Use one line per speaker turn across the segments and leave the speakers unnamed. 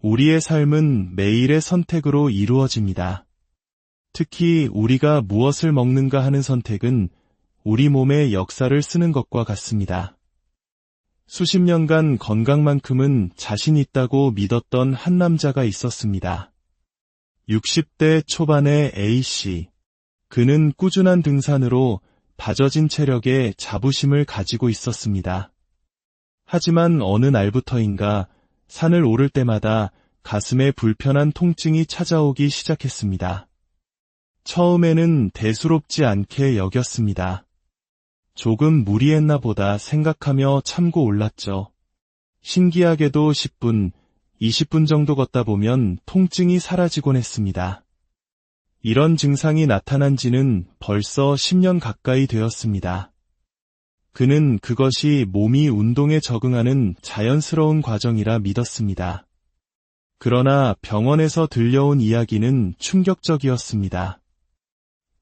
우리의 삶은 매일의 선택으로 이루어집니다. 특히 우리가 무엇을 먹는가 하는 선택은 우리 몸의 역사를 쓰는 것과 같습니다. 수십 년간 건강만큼은 자신 있다고 믿었던 한 남자가 있었습니다. 60대 초반의 A씨. 그는 꾸준한 등산으로 다져진 체력에 자부심을 가지고 있었습니다. 하지만 어느 날부터인가 산을 오를 때마다 가슴에 불편한 통증이 찾아오기 시작했습니다. 처음에는 대수롭지 않게 여겼습니다. 조금 무리했나 보다 생각하며 참고 올랐죠. 신기하게도 10분, 20분 정도 걷다 보면 통증이 사라지곤 했습니다. 이런 증상이 나타난 지는 벌써 10년 가까이 되었습니다. 그는 그것이 몸이 운동에 적응하는 자연스러운 과정이라 믿었습니다. 그러나 병원에서 들려온 이야기는 충격적이었습니다.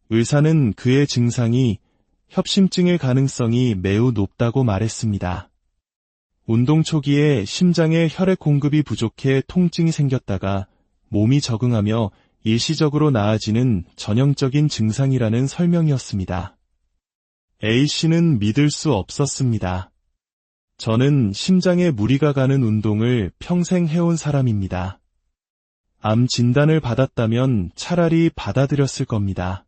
의사는 그의 증상이 협심증일 가능성이 매우 높다고 말했습니다. 운동 초기에 심장에 혈액 공급이 부족해 통증이 생겼다가 몸이 적응하며 일시적으로 나아지는 전형적인 증상이라는 설명이었습니다. A씨는 믿을 수 없었습니다. 저는 심장에 무리가 가는 운동을 평생 해온 사람입니다. 암 진단을 받았다면 차라리 받아들였을 겁니다.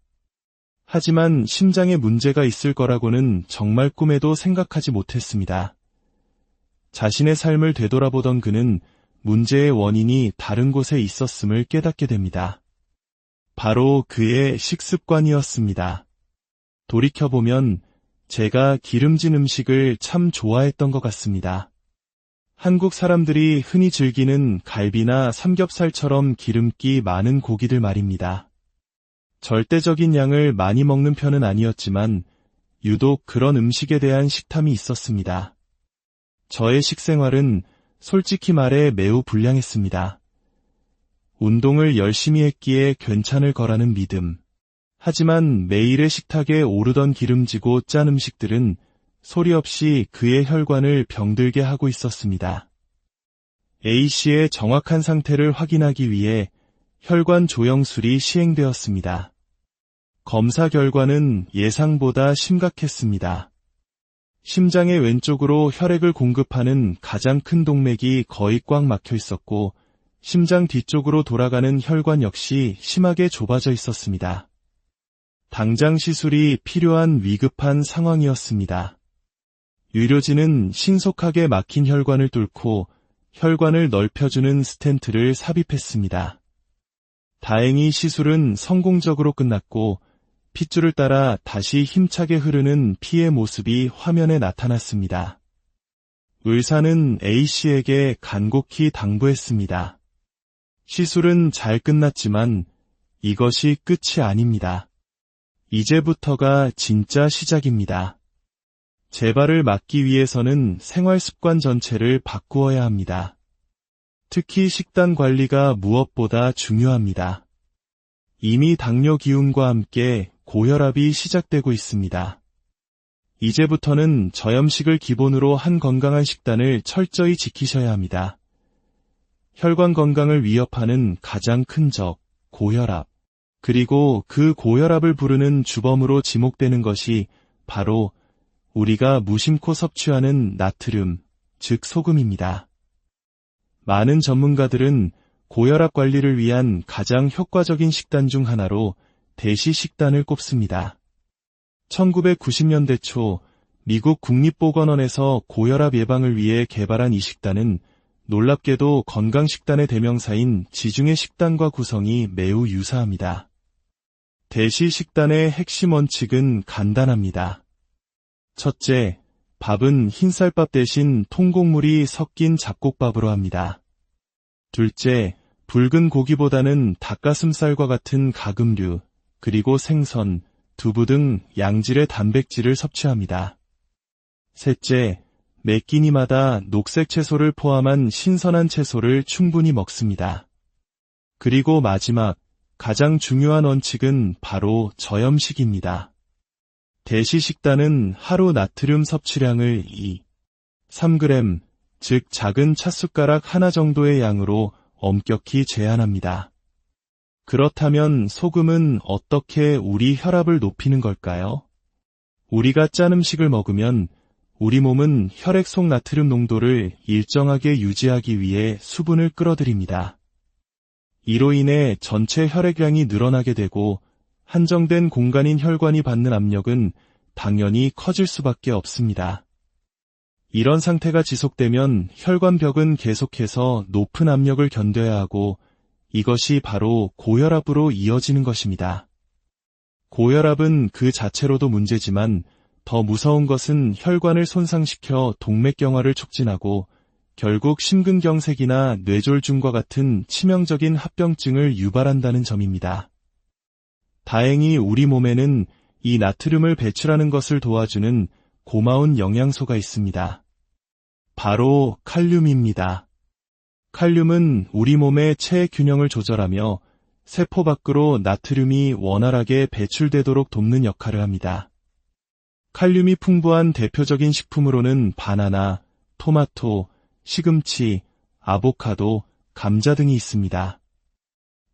하지만 심장에 문제가 있을 거라고는 정말 꿈에도 생각하지 못했습니다. 자신의 삶을 되돌아보던 그는 문제의 원인이 다른 곳에 있었음을 깨닫게 됩니다. 바로 그의 식습관이었습니다. 돌이켜보면 제가 기름진 음식을 참 좋아했던 것 같습니다. 한국 사람들이 흔히 즐기는 갈비나 삼겹살처럼 기름기 많은 고기들 말입니다. 절대적인 양을 많이 먹는 편은 아니었지만 유독 그런 음식에 대한 식탐이 있었습니다. 저의 식생활은 솔직히 말해 매우 불량했습니다. 운동을 열심히 했기에 괜찮을 거라는 믿음. 하지만 매일의 식탁에 오르던 기름지고 짠 음식들은 소리 없이 그의 혈관을 병들게 하고 있었습니다. A씨의 정확한 상태를 확인하기 위해 혈관 조영술이 시행되었습니다. 검사 결과는 예상보다 심각했습니다. 심장의 왼쪽으로 혈액을 공급하는 가장 큰 동맥이 거의 꽉 막혀 있었고 심장 뒤쪽으로 돌아가는 혈관 역시 심하게 좁아져 있었습니다. 당장 시술이 필요한 위급한 상황이었습니다. 의료진은 신속하게 막힌 혈관을 뚫고 혈관을 넓혀주는 스텐트를 삽입했습니다. 다행히 시술은 성공적으로 끝났고 핏줄을 따라 다시 힘차게 흐르는 피의 모습이 화면에 나타났습니다. 의사는 A씨에게 간곡히 당부했습니다. 시술은 잘 끝났지만 이것이 끝이 아닙니다. 이제부터가 진짜 시작입니다. 재발을 막기 위해서는 생활 습관 전체를 바꾸어야 합니다. 특히 식단 관리가 무엇보다 중요합니다. 이미 당뇨 기운과 함께 고혈압이 시작되고 있습니다. 이제부터는 저염식을 기본으로 한 건강한 식단을 철저히 지키셔야 합니다. 혈관 건강을 위협하는 가장 큰 적, 고혈압. 그리고 그 고혈압을 부르는 주범으로 지목되는 것이 바로 우리가 무심코 섭취하는 나트륨, 즉 소금입니다. 많은 전문가들은 고혈압 관리를 위한 가장 효과적인 식단 중 하나로 대시 식단을 꼽습니다. 1990년대 초 미국 국립보건원에서 고혈압 예방을 위해 개발한 이 식단은 놀랍게도 건강식단의 대명사인 지중해 식단과 구성이 매우 유사합니다. 대시 식단의 핵심 원칙은 간단합니다. 첫째, 밥은 흰쌀밥 대신 통곡물이 섞인 잡곡밥으로 합니다. 둘째, 붉은 고기보다는 닭가슴살과 같은 가금류, 그리고 생선, 두부 등 양질의 단백질을 섭취합니다. 셋째, 매 끼니마다 녹색 채소를 포함한 신선한 채소를 충분히 먹습니다. 그리고 마지막, 가장 중요한 원칙은 바로 저염식입니다. 대시 식단은 하루 나트륨 섭취량을 3g, 즉 작은 찻숟가락 하나 정도의 양으로 엄격히 제한합니다. 그렇다면 소금은 어떻게 우리 혈압을 높이는 걸까요? 우리가 짠 음식을 먹으면 우리 몸은 혈액 속 나트륨 농도를 일정하게 유지하기 위해 수분을 끌어들입니다. 이로 인해 전체 혈액량이 늘어나게 되고 한정된 공간인 혈관이 받는 압력은 당연히 커질 수밖에 없습니다. 이런 상태가 지속되면 혈관벽은 계속해서 높은 압력을 견뎌야 하고 이것이 바로 고혈압으로 이어지는 것입니다. 고혈압은 그 자체로도 문제지만 더 무서운 것은 혈관을 손상시켜 동맥경화를 촉진하고 결국 심근경색이나 뇌졸중과 같은 치명적인 합병증을 유발한다는 점입니다. 다행히 우리 몸에는 이 나트륨을 배출하는 것을 도와주는 고마운 영양소가 있습니다. 바로 칼륨입니다. 칼륨은 우리 몸의 체액 균형을 조절하며 세포 밖으로 나트륨이 원활하게 배출되도록 돕는 역할을 합니다. 칼륨이 풍부한 대표적인 식품으로는 바나나, 토마토, 시금치, 아보카도, 감자 등이 있습니다.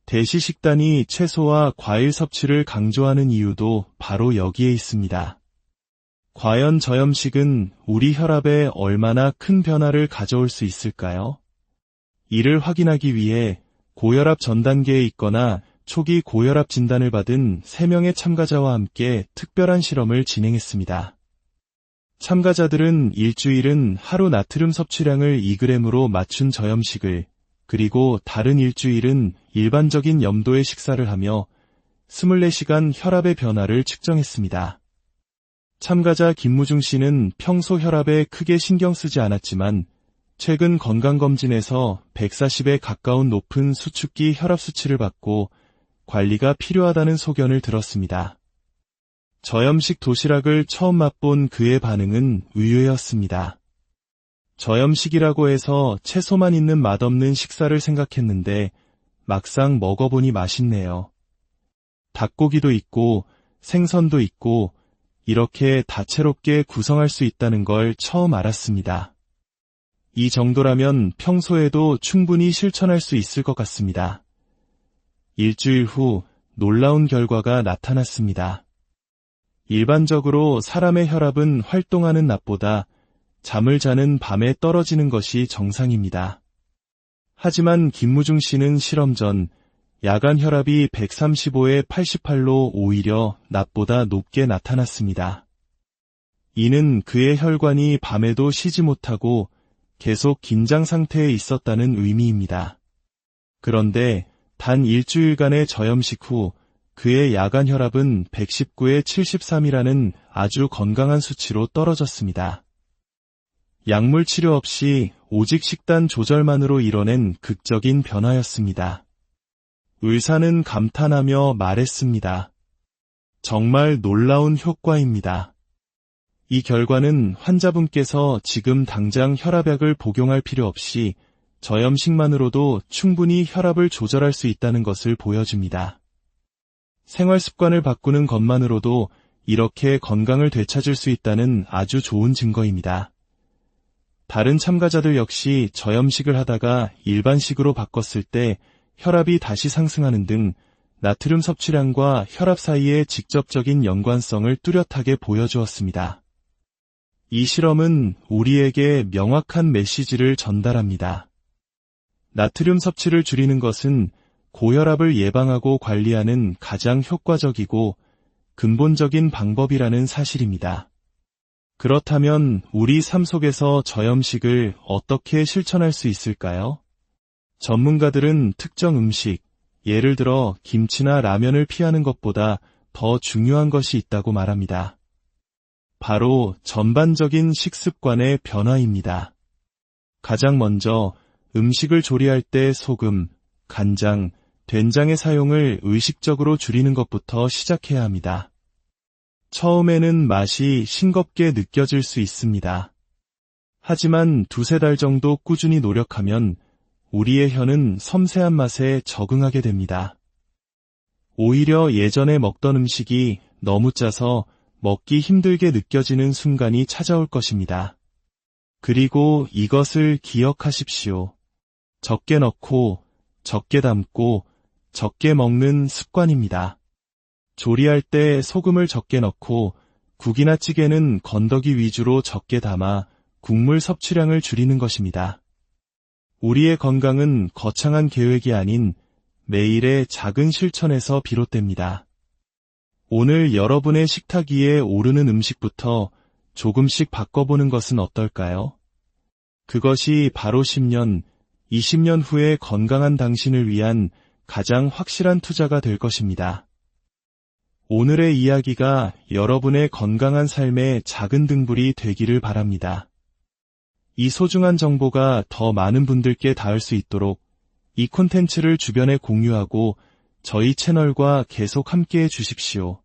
대시 식단이 채소와 과일 섭취를 강조하는 이유도 바로 여기에 있습니다. 과연 저염식은 우리 혈압에 얼마나 큰 변화를 가져올 수 있을까요? 이를 확인하기 위해 고혈압 전 단계에 있거나 초기 고혈압 진단을 받은 3명의 참가자와 함께 특별한 실험을 진행했습니다. 참가자들은 일주일은 하루 나트륨 섭취량을 2g으로 맞춘 저염식을, 그리고 다른 일주일은 일반적인 염도의 식사를 하며 24시간 혈압의 변화를 측정했습니다. 참가자 김무중 씨는 평소 혈압에 크게 신경 쓰지 않았지만 최근 건강검진에서 140에 가까운 높은 수축기 혈압 수치를 받고 관리가 필요하다는 소견을 들었습니다. 저염식 도시락을 처음 맛본 그의 반응은 의외였습니다. 저염식이라고 해서 채소만 있는 맛없는 식사를 생각했는데 막상 먹어보니 맛있네요. 닭고기도 있고 생선도 있고 이렇게 다채롭게 구성할 수 있다는 걸 처음 알았습니다. 이 정도라면 평소에도 충분히 실천할 수 있을 것 같습니다. 일주일 후 놀라운 결과가 나타났습니다. 일반적으로 사람의 혈압은 활동하는 낮보다 잠을 자는 밤에 떨어지는 것이 정상입니다. 하지만 김무중 씨는 실험 전 야간 혈압이 135에 88로 오히려 낮보다 높게 나타났습니다. 이는 그의 혈관이 밤에도 쉬지 못하고 계속 긴장 상태에 있었다는 의미입니다. 그런데 단 일주일간의 저염식 후 그의 야간 혈압은 119에 73이라는 아주 건강한 수치로 떨어졌습니다. 약물 치료 없이 오직 식단 조절만으로 이뤄낸 극적인 변화였습니다. 의사는 감탄하며 말했습니다. 정말 놀라운 효과입니다. 이 결과는 환자분께서 지금 당장 혈압약을 복용할 필요 없이 저염식만으로도 충분히 혈압을 조절할 수 있다는 것을 보여줍니다. 생활 습관을 바꾸는 것만으로도 이렇게 건강을 되찾을 수 있다는 아주 좋은 증거입니다. 다른 참가자들 역시 저염식을 하다가 일반식으로 바꿨을 때 혈압이 다시 상승하는 등 나트륨 섭취량과 혈압 사이의 직접적인 연관성을 뚜렷하게 보여주었습니다. 이 실험은 우리에게 명확한 메시지를 전달합니다. 나트륨 섭취를 줄이는 것은 고혈압을 예방하고 관리하는 가장 효과적이고 근본적인 방법이라는 사실입니다. 그렇다면 우리 삶 속에서 저염식을 어떻게 실천할 수 있을까요? 전문가들은 특정 음식, 예를 들어 김치나 라면을 피하는 것보다 더 중요한 것이 있다고 말합니다. 바로 전반적인 식습관의 변화입니다. 가장 먼저 음식을 조리할 때 소금, 간장, 된장의 사용을 의식적으로 줄이는 것부터 시작해야 합니다. 처음에는 맛이 싱겁게 느껴질 수 있습니다. 하지만 2-3달 정도 꾸준히 노력하면 우리의 혀는 섬세한 맛에 적응하게 됩니다. 오히려 예전에 먹던 음식이 너무 짜서 먹기 힘들게 느껴지는 순간이 찾아올 것입니다. 그리고 이것을 기억하십시오. 적게 넣고 적게 담고 적게 먹는 습관입니다. 조리할 때 소금을 적게 넣고 국이나 찌개는 건더기 위주로 적게 담아 국물 섭취량을 줄이는 것입니다. 우리의 건강은 거창한 계획이 아닌 매일의 작은 실천에서 비롯됩니다. 오늘 여러분의 식탁 위에 오르는 음식부터 조금씩 바꿔보는 것은 어떨까요? 그것이 바로 10년, 20년 후에 건강한 당신을 위한 가장 확실한 투자가 될 것입니다. 오늘의 이야기가 여러분의 건강한 삶의 작은 등불이 되기를 바랍니다. 이 소중한 정보가 더 많은 분들께 닿을 수 있도록 이 콘텐츠를 주변에 공유하고 저희 채널과 계속 함께해 주십시오.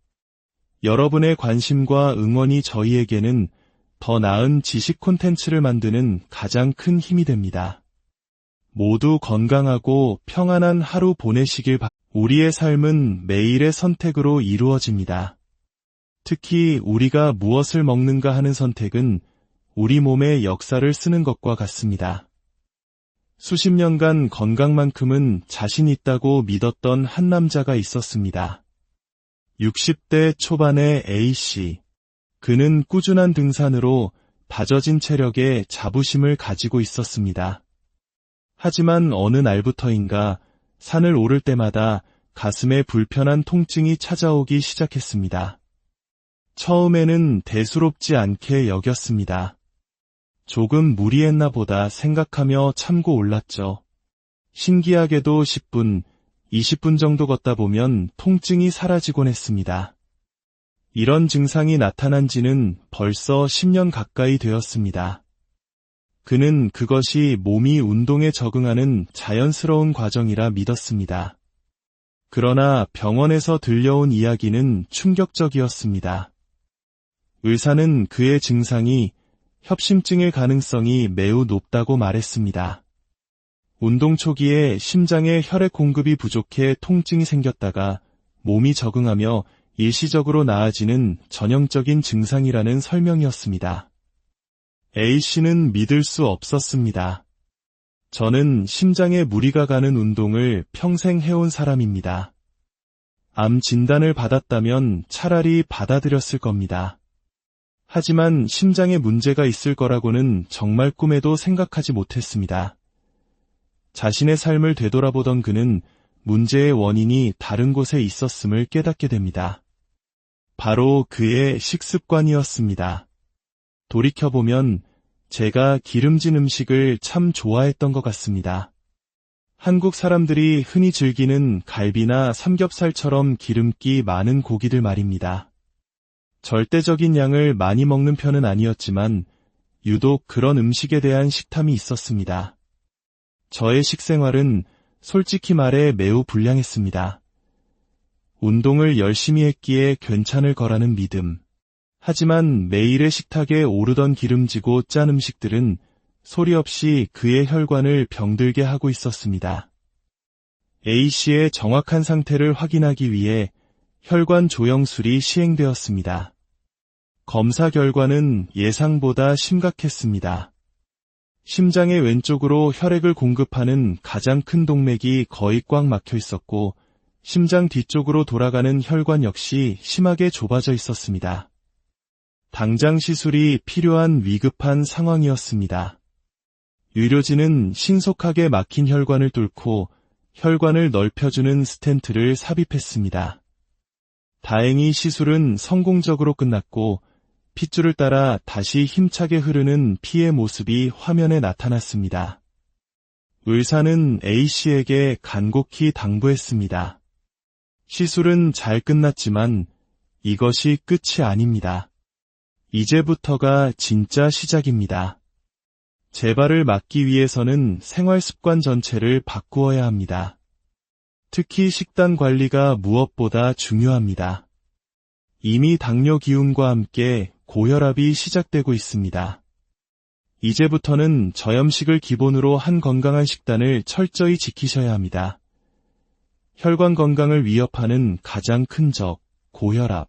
여러분의 관심과 응원이 저희에게는 더 나은 지식 콘텐츠를 만드는 가장 큰 힘이 됩니다. 모두 건강하고 평안한 하루 보내시길 바랍니다. 우리의 삶은 매일의 선택으로 이루어집니다. 특히 우리가 무엇을 먹는가 하는 선택은 우리 몸의 역사를 쓰는 것과 같습니다. 수십 년간 건강만큼은 자신 있다고 믿었던 한 남자가 있었습니다. 60대 초반의 A씨. 그는 꾸준한 등산으로 다져진 체력에 자부심을 가지고 있었습니다. 하지만 어느 날부터인가 산을 오를 때마다 가슴에 불편한 통증이 찾아오기 시작했습니다. 처음에는 대수롭지 않게 여겼습니다. 조금 무리했나 보다 생각하며 참고 올랐죠. 신기하게도 10분, 20분 정도 걷다 보면 통증이 사라지곤 했습니다. 이런 증상이 나타난 지는 벌써 10년 가까이 되었습니다. 그는 그것이 몸이 운동에 적응하는 자연스러운 과정이라 믿었습니다. 그러나 병원에서 들려온 이야기는 충격적이었습니다. 의사는 그의 증상이 협심증의 가능성이 매우 높다고 말했습니다. 운동 초기에 심장에 혈액 공급이 부족해 통증이 생겼다가 몸이 적응하며 일시적으로 나아지는 전형적인 증상이라는 설명이었습니다. A씨는 믿을 수 없었습니다. 저는 심장에 무리가 가는 운동을 평생 해온 사람입니다. 암 진단을 받았다면 차라리 받아들였을 겁니다. 하지만 심장에 문제가 있을 거라고는 정말 꿈에도 생각하지 못했습니다. 자신의 삶을 되돌아보던 그는 문제의 원인이 다른 곳에 있었음을 깨닫게 됩니다. 바로 그의 식습관이었습니다. 돌이켜보면 제가 기름진 음식을 참 좋아했던 것 같습니다. 한국 사람들이 흔히 즐기는 갈비나 삼겹살처럼 기름기 많은 고기들 말입니다. 절대적인 양을 많이 먹는 편은 아니었지만 유독 그런 음식에 대한 식탐이 있었습니다. 저의 식생활은 솔직히 말해 매우 불량했습니다. 운동을 열심히 했기에 괜찮을 거라는 믿음. 하지만 매일의 식탁에 오르던 기름지고 짠 음식들은 소리 없이 그의 혈관을 병들게 하고 있었습니다. A씨의 정확한 상태를 확인하기 위해 혈관 조영술이 시행되었습니다. 검사 결과는 예상보다 심각했습니다. 심장의 왼쪽으로 혈액을 공급하는 가장 큰 동맥이 거의 꽉 막혀 있었고 심장 뒤쪽으로 돌아가는 혈관 역시 심하게 좁아져 있었습니다. 당장 시술이 필요한 위급한 상황이었습니다. 의료진은 신속하게 막힌 혈관을 뚫고 혈관을 넓혀주는 스텐트를 삽입했습니다. 다행히 시술은 성공적으로 끝났고 핏줄을 따라 다시 힘차게 흐르는 피의 모습이 화면에 나타났습니다. 의사는 A씨에게 간곡히 당부했습니다. 시술은 잘 끝났지만 이것이 끝이 아닙니다. 이제부터가 진짜 시작입니다. 재발을 막기 위해서는 생활 습관 전체를 바꾸어야 합니다. 특히 식단 관리가 무엇보다 중요합니다. 이미 당뇨 기운과 함께 고혈압이 시작되고 있습니다. 이제부터는 저염식을 기본으로 한 건강한 식단을 철저히 지키셔야 합니다. 혈관 건강을 위협하는 가장 큰 적, 고혈압.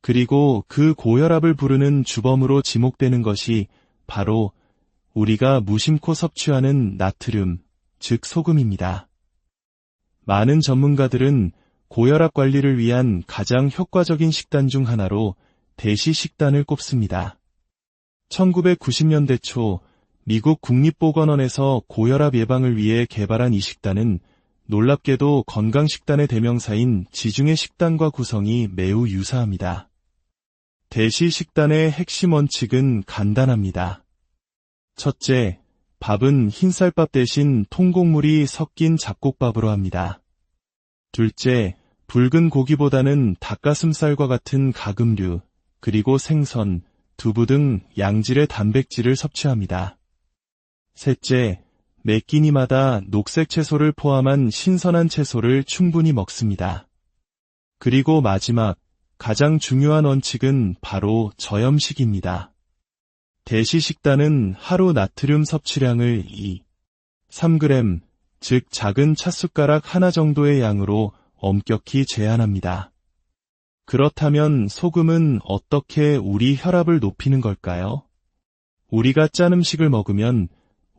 그리고 그 고혈압을 부르는 주범으로 지목되는 것이 바로 우리가 무심코 섭취하는 나트륨, 즉 소금입니다. 많은 전문가들은 고혈압 관리를 위한 가장 효과적인 식단 중 하나로 대시 식단을 꼽습니다. 1990년대 초 미국 국립보건원에서 고혈압 예방을 위해 개발한 이 식단은 놀랍게도 건강식단의 대명사인 지중해 식단과 구성이 매우 유사합니다. 대시 식단의 핵심 원칙은 간단합니다. 첫째, 밥은 흰쌀밥 대신 통곡물이 섞인 잡곡밥으로 합니다. 둘째, 붉은 고기보다는 닭가슴살과 같은 가금류, 그리고 생선, 두부 등 양질의 단백질을 섭취합니다. 셋째, 매 끼니마다 녹색 채소를 포함한 신선한 채소를 충분히 먹습니다. 그리고 마지막, 가장 중요한 원칙은 바로 저염식입니다. 대시 식단은 하루 나트륨 섭취량을 3g, 즉 작은 찻숟가락 하나 정도의 양으로 엄격히 제한합니다. 그렇다면 소금은 어떻게 우리 혈압을 높이는 걸까요? 우리가 짠 음식을 먹으면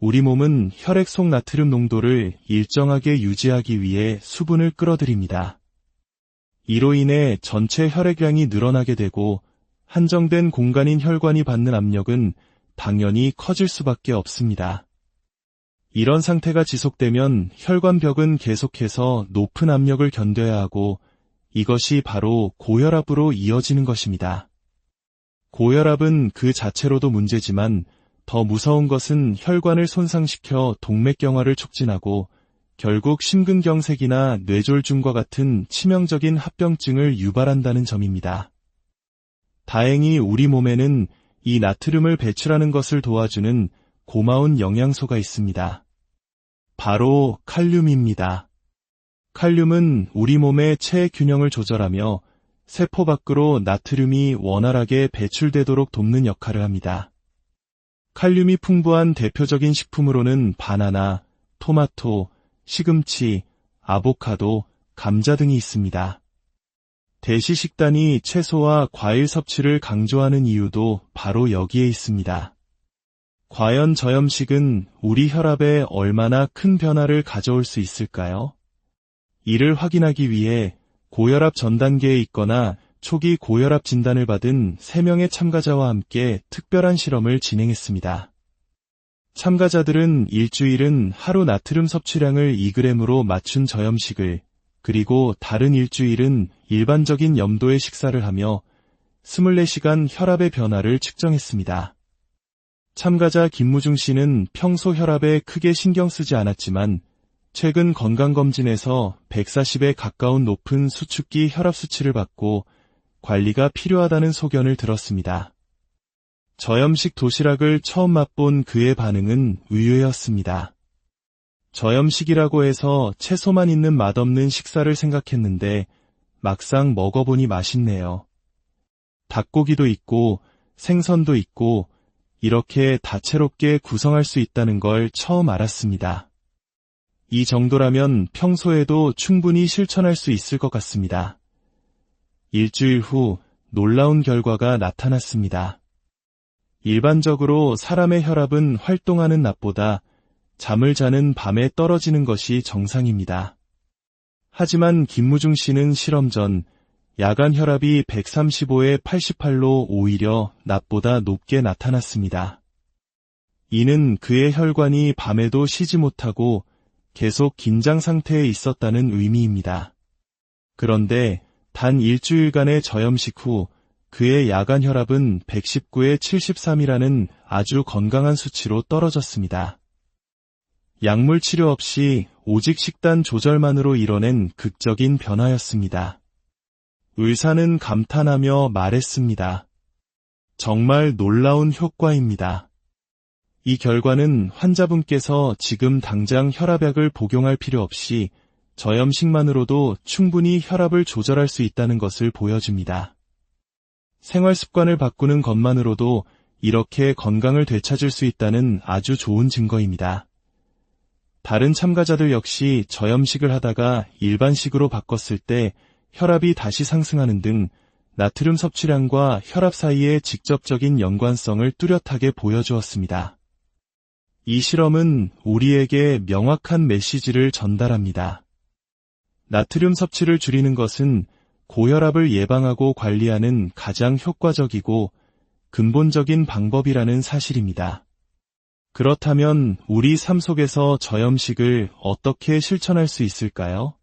우리 몸은 혈액 속 나트륨 농도를 일정하게 유지하기 위해 수분을 끌어들입니다. 이로 인해 전체 혈액량이 늘어나게 되고 한정된 공간인 혈관이 받는 압력은 당연히 커질 수밖에 없습니다. 이런 상태가 지속되면 혈관벽은 계속해서 높은 압력을 견뎌야 하고 이것이 바로 고혈압으로 이어지는 것입니다. 고혈압은 그 자체로도 문제지만 더 무서운 것은 혈관을 손상시켜 동맥경화를 촉진하고 결국 심근경색이나 뇌졸중과 같은 치명적인 합병증을 유발한다는 점입니다. 다행히 우리 몸에는 이 나트륨을 배출하는 것을 도와주는 고마운 영양소가 있습니다. 바로 칼륨입니다. 칼륨은 우리 몸의 체액 균형을 조절하며 세포 밖으로 나트륨이 원활하게 배출되도록 돕는 역할을 합니다. 칼륨이 풍부한 대표적인 식품으로는 바나나, 토마토, 시금치, 아보카도, 감자 등이 있습니다. 대시 식단이 채소와 과일 섭취를 강조하는 이유도 바로 여기에 있습니다. 과연 저염식은 우리 혈압에 얼마나 큰 변화를 가져올 수 있을까요? 이를 확인하기 위해 고혈압 전 단계에 있거나 초기 고혈압 진단을 받은 3명의 참가자와 함께 특별한 실험을 진행했습니다. 참가자들은 일주일은 하루 나트륨 섭취량을 2g으로 맞춘 저염식을, 그리고 다른 일주일은 일반적인 염도의 식사를 하며 24시간 혈압의 변화를 측정했습니다. 참가자 김무중 씨는 평소 혈압에 크게 신경 쓰지 않았지만 최근 건강검진에서 140에 가까운 높은 수축기 혈압 수치를 받고 관리가 필요하다는 소견을 들었습니다. 저염식 도시락을 처음 맛본 그의 반응은 의외였습니다. 저염식이라고 해서 채소만 있는 맛없는 식사를 생각했는데 막상 먹어보니 맛있네요. 닭고기도 있고 생선도 있고 이렇게 다채롭게 구성할 수 있다는 걸 처음 알았습니다. 이 정도라면 평소에도 충분히 실천할 수 있을 것 같습니다. 일주일 후 놀라운 결과가 나타났습니다. 일반적으로 사람의 혈압은 활동하는 낮보다 잠을 자는 밤에 떨어지는 것이 정상입니다. 하지만 김무중 씨는 실험 전 야간 혈압이 135에 88로 오히려 낮보다 높게 나타났습니다. 이는 그의 혈관이 밤에도 쉬지 못하고 계속 긴장 상태에 있었다는 의미입니다. 그런데 단 일주일간의 저염식 후 그의 야간 혈압은 119에 73이라는 아주 건강한 수치로 떨어졌습니다. 약물 치료 없이 오직 식단 조절만으로 이뤄낸 극적인 변화였습니다. 의사는 감탄하며 말했습니다. 정말 놀라운 효과입니다. 이 결과는 환자분께서 지금 당장 혈압약을 복용할 필요 없이 저염식만으로도 충분히 혈압을 조절할 수 있다는 것을 보여줍니다. 생활 습관을 바꾸는 것만으로도 이렇게 건강을 되찾을 수 있다는 아주 좋은 증거입니다. 다른 참가자들 역시 저염식을 하다가 일반식으로 바꿨을 때 혈압이 다시 상승하는 등 나트륨 섭취량과 혈압 사이의 직접적인 연관성을 뚜렷하게 보여주었습니다. 이 실험은 우리에게 명확한 메시지를 전달합니다. 나트륨 섭취를 줄이는 것은 고혈압을 예방하고 관리하는 가장 효과적이고 근본적인 방법이라는 사실입니다. 그렇다면 우리 삶 속에서 저염식을 어떻게 실천할 수 있을까요?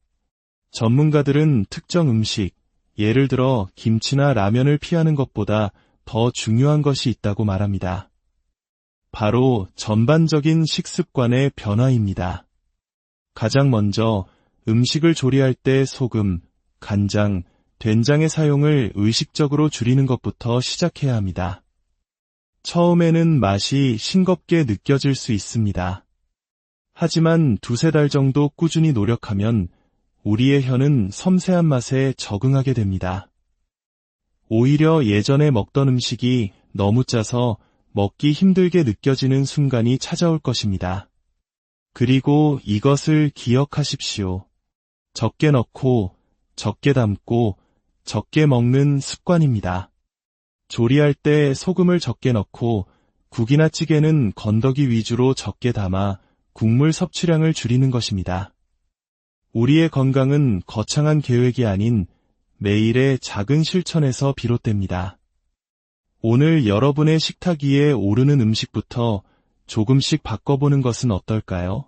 전문가들은 특정 음식, 예를 들어 김치나 라면을 피하는 것보다 더 중요한 것이 있다고 말합니다. 바로 전반적인 식습관의 변화입니다. 가장 먼저 음식을 조리할 때 소금, 간장, 된장의 사용을 의식적으로 줄이는 것부터 시작해야 합니다. 처음에는 맛이 싱겁게 느껴질 수 있습니다. 하지만 두세 달 정도 꾸준히 노력하면 우리의 혀는 섬세한 맛에 적응하게 됩니다. 오히려 예전에 먹던 음식이 너무 짜서 먹기 힘들게 느껴지는 순간이 찾아올 것입니다. 그리고 이것을 기억하십시오. 적게 넣고, 적게 담고, 적게 먹는 습관입니다. 조리할 때 소금을 적게 넣고 국이나 찌개는 건더기 위주로 적게 담아 국물 섭취량을 줄이는 것입니다. 우리의 건강은 거창한 계획이 아닌 매일의 작은 실천에서 비롯됩니다. 오늘 여러분의 식탁 위에 오르는 음식부터 조금씩 바꿔보는 것은 어떨까요?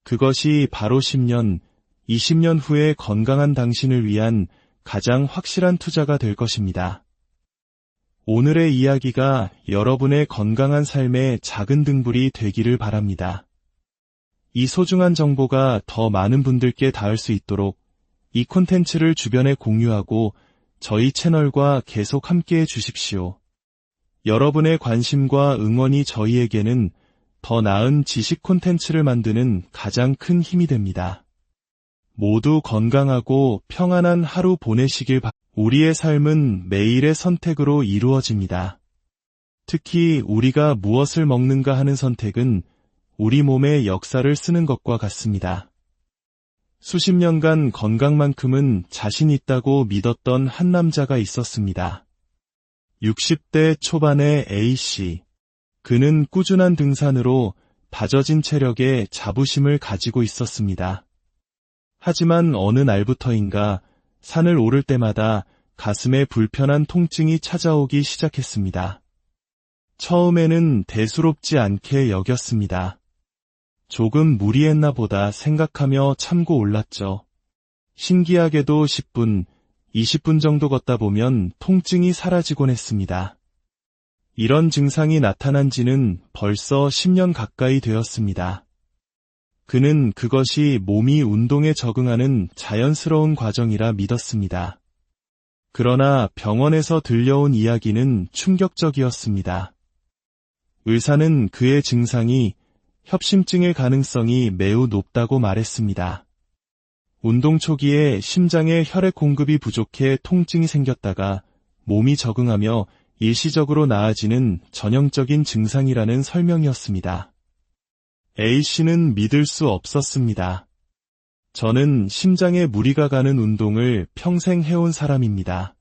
그것이 바로 10년, 20년 후에 건강한 당신을 위한 가장 확실한 투자가 될 것입니다. 오늘의 이야기가 여러분의 건강한 삶의 작은 등불이 되기를 바랍니다. 이 소중한 정보가 더 많은 분들께 닿을 수 있도록 이 콘텐츠를 주변에 공유하고 저희 채널과 계속 함께해 주십시오. 여러분의 관심과 응원이 저희에게는 더 나은 지식 콘텐츠를 만드는 가장 큰 힘이 됩니다. 모두 건강하고 평안한 하루 보내시길 바랍니다. 우리의 삶은 매일의 선택으로 이루어집니다. 특히 우리가 무엇을 먹는가 하는 선택은 우리 몸의 역사를 쓰는 것과 같습니다. 수십 년간 건강만큼은 자신 있다고 믿었던 한 남자가 있었습니다. 60대 초반의 A씨. 그는 꾸준한 등산으로 다져진 체력에 자부심을 가지고 있었습니다. 하지만 어느 날부터인가 산을 오를 때마다 가슴에 불편한 통증이 찾아오기 시작했습니다. 처음에는 대수롭지 않게 여겼습니다. 조금 무리했나 보다 생각하며 참고 올랐죠. 신기하게도 10분, 20분 정도 걷다 보면 통증이 사라지곤 했습니다. 이런 증상이 나타난 지는 벌써 10년 가까이 되었습니다. 그는 그것이 몸이 운동에 적응하는 자연스러운 과정이라 믿었습니다. 그러나 병원에서 들려온 이야기는 충격적이었습니다. 의사는 그의 증상이 협심증의 가능성이 매우 높다고 말했습니다. 운동 초기에 심장에 혈액 공급이 부족해 통증이 생겼다가 몸이 적응하며 일시적으로 나아지는 전형적인 증상이라는 설명이었습니다. A씨는 믿을 수 없었습니다. 저는 심장에 무리가 가는 운동을 평생 해온 사람입니다.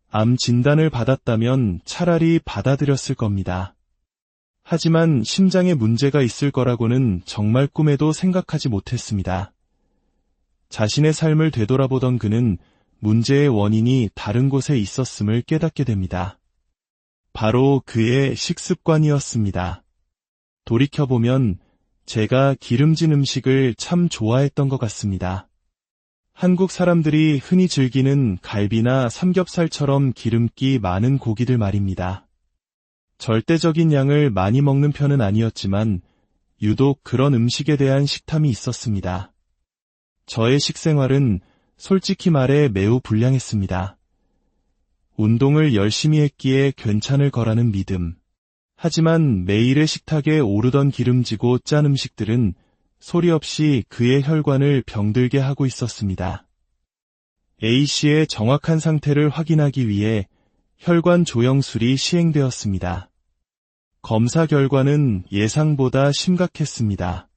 암 진단을 받았다면 차라리 받아들였을 겁니다. 하지만 심장에 문제가 있을 거라고는 정말 꿈에도 생각하지 못했습니다. 자신의 삶을 되돌아보던 그는 문제의 원인이 다른 곳에 있었음을 깨닫게 됩니다. 바로 그의 식습관이었습니다. 돌이켜보면 제가 기름진 음식을 참 좋아했던 것 같습니다. 한국 사람들이 흔히 즐기는 갈비나 삼겹살처럼 기름기 많은 고기들 말입니다. 절대적인 양을 많이 먹는 편은 아니었지만 유독 그런 음식에 대한 식탐이 있었습니다. 저의 식생활은 솔직히 말해 매우 불량했습니다. 운동을 열심히 했기에 괜찮을 거라는 믿음. 하지만 매일의 식탁에 오르던 기름지고 짠 음식들은 소리 없이 그의 혈관을 병들게 하고 있었습니다. A씨의 정확한 상태를 확인하기 위해 혈관 조영술이 시행되었습니다. 검사 결과는 예상보다 심각했습니다.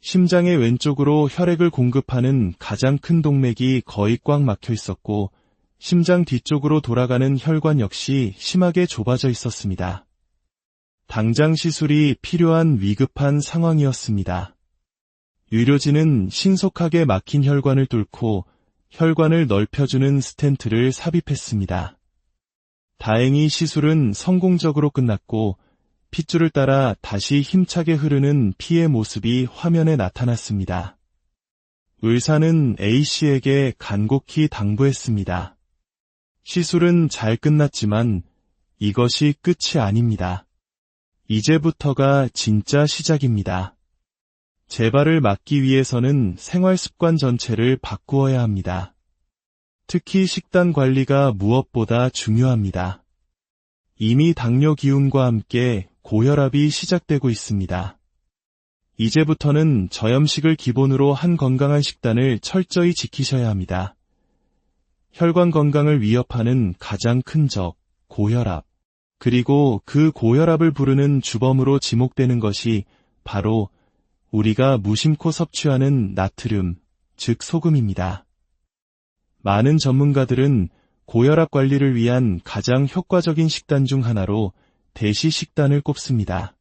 심장의 왼쪽으로 혈액을 공급하는 가장 큰 동맥이 거의 꽉 막혀 있었고 심장 뒤쪽으로 돌아가는 혈관 역시 심하게 좁아져 있었습니다. 당장 시술이 필요한 위급한 상황이었습니다. 의료진은 신속하게 막힌 혈관을 뚫고 혈관을 넓혀주는 스텐트를 삽입했습니다. 다행히 시술은 성공적으로 끝났고 핏줄을 따라 다시 힘차게 흐르는 피의 모습이 화면에 나타났습니다. 의사는 A씨에게 간곡히 당부했습니다. 시술은 잘 끝났지만 이것이 끝이 아닙니다. 이제부터가 진짜 시작입니다. 재발을 막기 위해서는 생활 습관 전체를 바꾸어야 합니다. 특히 식단 관리가 무엇보다 중요합니다. 이미 당뇨 기운과 함께 고혈압이 시작되고 있습니다. 이제부터는 저염식을 기본으로 한 건강한 식단을 철저히 지키셔야 합니다. 혈관 건강을 위협하는 가장 큰 적, 고혈압, 그리고 그 고혈압을 부르는 주범으로 지목되는 것이 바로 우리가 무심코 섭취하는 나트륨, 즉 소금입니다. 많은 전문가들은 고혈압 관리를 위한 가장 효과적인 식단 중 하나로 대시 식단을 꼽습니다.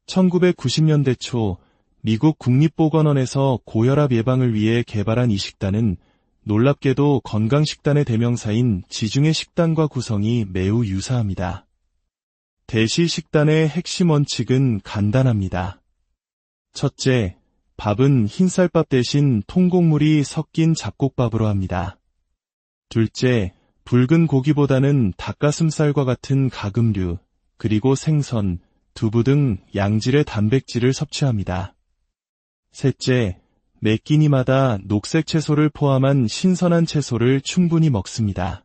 1990년대 초 미국 국립보건원에서 고혈압 예방을 위해 개발한 이 식단은 놀랍게도 건강식단의 대명사인 지중해 식단과 구성이 매우 유사합니다. 대시 식단의 핵심 원칙은 간단합니다. 첫째, 밥은 흰쌀밥 대신 통곡물이 섞인 잡곡밥으로 합니다. 둘째, 붉은 고기보다는 닭가슴살과 같은 가금류, 그리고 생선, 두부 등 양질의 단백질을 섭취합니다. 셋째, 매 끼니마다 녹색 채소를 포함한 신선한 채소를 충분히 먹습니다.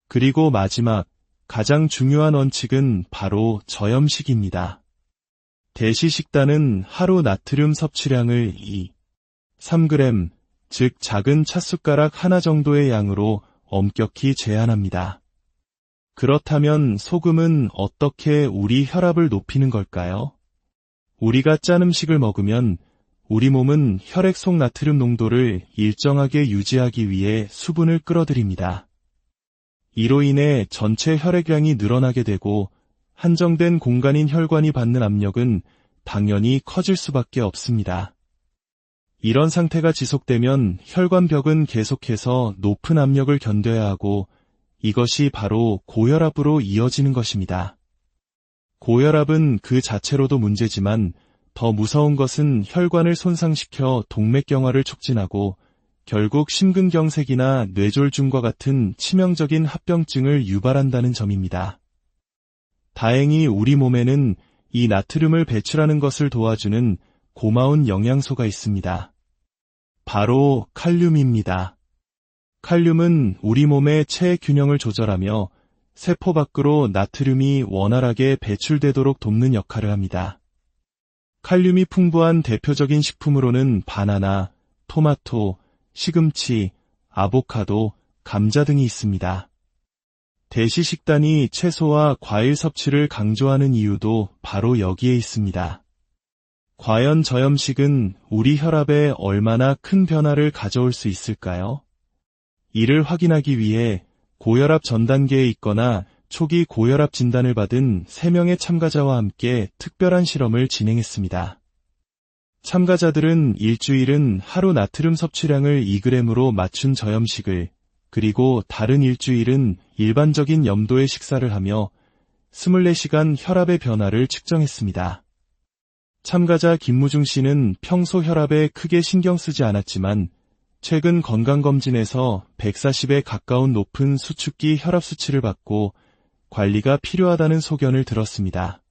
그리고 마지막, 가장 중요한 원칙은 바로 저염식입니다. 대시 식단은 하루 나트륨 섭취량을 3g, 즉 작은 찻숟가락 하나 정도의 양으로 엄격히 제한합니다. 그렇다면 소금은 어떻게 우리 혈압을 높이는 걸까요? 우리가 짠 음식을 먹으면 우리 몸은 혈액 속 나트륨 농도를 일정하게 유지하기 위해 수분을 끌어들입니다. 이로 인해 전체 혈액량이 늘어나게 되고 한정된 공간인 혈관이 받는 압력은 당연히 커질 수밖에 없습니다. 이런 상태가 지속되면 혈관벽은 계속해서 높은 압력을 견뎌야 하고 이것이 바로 고혈압으로 이어지는 것입니다. 고혈압은 그 자체로도 문제지만 더 무서운 것은 혈관을 손상시켜 동맥경화를 촉진하고 결국 심근경색이나 뇌졸중과 같은 치명적인 합병증을 유발한다는 점입니다. 다행히 우리 몸에는 이 나트륨을 배출하는 것을 도와주는 고마운 영양소가 있습니다. 바로 칼륨입니다. 칼륨은 우리 몸의 체액 균형을 조절하며 세포 밖으로 나트륨이 원활하게 배출되도록 돕는 역할을 합니다. 칼륨이 풍부한 대표적인 식품으로는 바나나, 토마토, 시금치, 아보카도, 감자 등이 있습니다. 대시 식단이 채소와 과일 섭취를 강조하는 이유도 바로 여기에 있습니다. 과연 저염식은 우리 혈압에 얼마나 큰 변화를 가져올 수 있을까요? 이를 확인하기 위해 고혈압 전 단계에 있거나 초기 고혈압 진단을 받은 3명의 참가자와 함께 특별한 실험을 진행했습니다. 참가자들은 일주일은 하루 나트륨 섭취량을 2g으로 맞춘 저염식을, 그리고 다른 일주일은 일반적인 염도의 식사를 하며 24시간 혈압의 변화를 측정했습니다. 참가자 김무중 씨는 평소 혈압에 크게 신경 쓰지 않았지만 최근 건강검진에서 140에 가까운 높은 수축기 혈압 수치를 받고 관리가 필요하다는 소견을 들었습니다.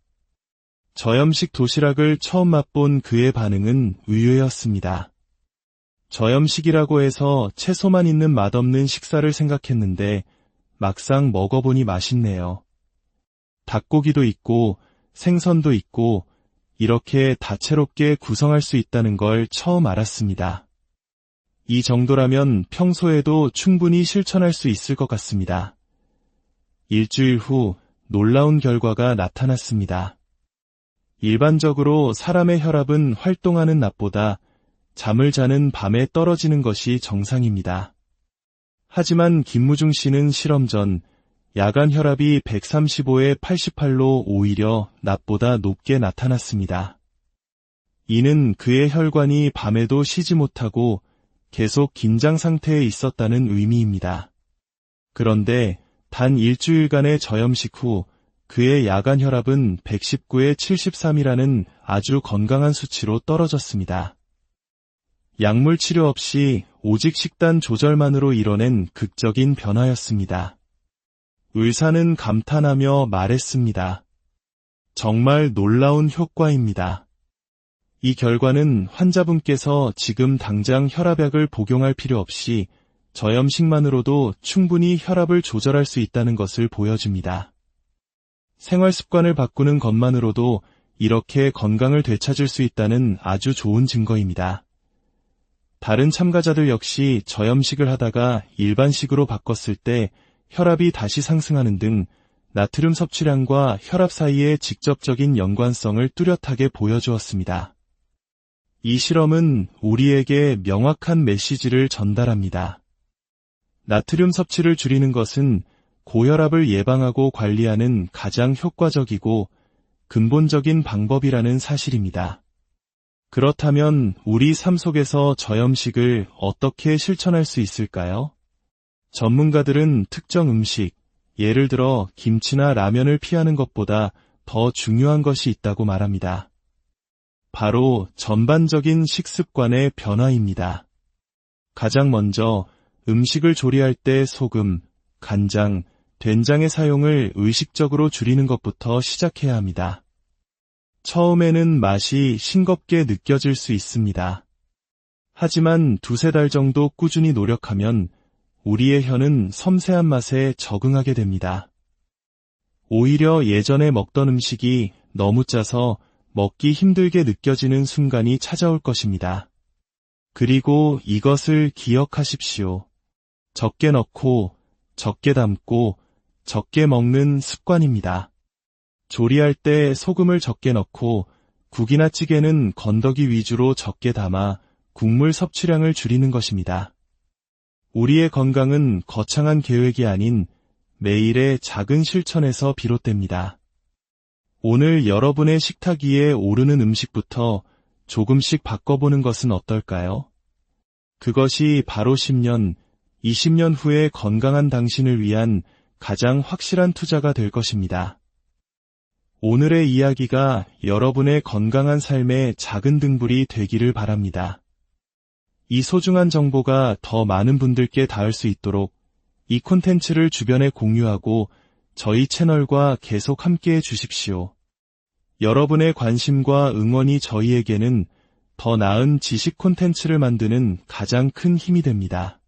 저염식 도시락을 처음 맛본 그의 반응은 의외였습니다. 저염식이라고 해서 채소만 있는 맛없는 식사를 생각했는데 막상 먹어보니 맛있네요. 닭고기도 있고 생선도 있고 이렇게 다채롭게 구성할 수 있다는 걸 처음 알았습니다. 이 정도라면 평소에도 충분히 실천할 수 있을 것 같습니다. 일주일 후 놀라운 결과가 나타났습니다. 일반적으로 사람의 혈압은 활동하는 낮보다 잠을 자는 밤에 떨어지는 것이 정상입니다. 하지만 김무중 씨는 실험 전 야간 혈압이 135에 88로 오히려 낮보다 높게 나타났습니다. 이는 그의 혈관이 밤에도 쉬지 못하고 계속 긴장 상태에 있었다는 의미입니다. 그런데 단 일주일간의 저염식 후 그의 야간 혈압은 119에 73이라는 아주 건강한 수치로 떨어졌습니다. 약물 치료 없이 오직 식단 조절만으로 이뤄낸 극적인 변화였습니다. 의사는 감탄하며 말했습니다. 정말 놀라운 효과입니다. 이 결과는 환자분께서 지금 당장 혈압약을 복용할 필요 없이 저염식만으로도 충분히 혈압을 조절할 수 있다는 것을 보여줍니다. 생활 습관을 바꾸는 것만으로도 이렇게 건강을 되찾을 수 있다는 아주 좋은 증거입니다. 다른 참가자들 역시 저염식을 하다가 일반식으로 바꿨을 때 혈압이 다시 상승하는 등 나트륨 섭취량과 혈압 사이의 직접적인 연관성을 뚜렷하게 보여주었습니다. 이 실험은 우리에게 명확한 메시지를 전달합니다. 나트륨 섭취를 줄이는 것은 고혈압을 예방하고 관리하는 가장 효과적이고 근본적인 방법이라는 사실입니다. 그렇다면 우리 삶 속에서 저염식을 어떻게 실천할 수 있을까요? 전문가들은 특정 음식, 예를 들어 김치나 라면을 피하는 것보다 더 중요한 것이 있다고 말합니다. 바로 전반적인 식습관의 변화입니다. 가장 먼저 음식을 조리할 때 소금, 간장, 된장의 사용을 의식적으로 줄이는 것부터 시작해야 합니다. 처음에는 맛이 싱겁게 느껴질 수 있습니다. 하지만 두세 달 정도 꾸준히 노력하면 우리의 혀는 섬세한 맛에 적응하게 됩니다. 오히려 예전에 먹던 음식이 너무 짜서 먹기 힘들게 느껴지는 순간이 찾아올 것입니다. 그리고 이것을 기억하십시오. 적게 넣고, 적게 담고, 적게 먹는 습관입니다. 조리할 때 소금을 적게 넣고 국이나 찌개는 건더기 위주로 적게 담아 국물 섭취량을 줄이는 것입니다. 우리의 건강은 거창한 계획이 아닌 매일의 작은 실천에서 비롯됩니다. 오늘 여러분의 식탁 위에 오르는 음식부터 조금씩 바꿔보는 것은 어떨까요? 그것이 바로 10년, 20년 후에 건강한 당신을 위한 가장 확실한 투자가 될 것입니다. 오늘의 이야기가 여러분의 건강한 삶의 작은 등불이 되기를 바랍니다. 이 소중한 정보가 더 많은 분들께 닿을 수 있도록 이 콘텐츠를 주변에 공유하고 저희 채널과 계속 함께해 주십시오. 여러분의 관심과 응원이 저희에게는 더 나은 지식 콘텐츠를 만드는 가장 큰 힘이 됩니다.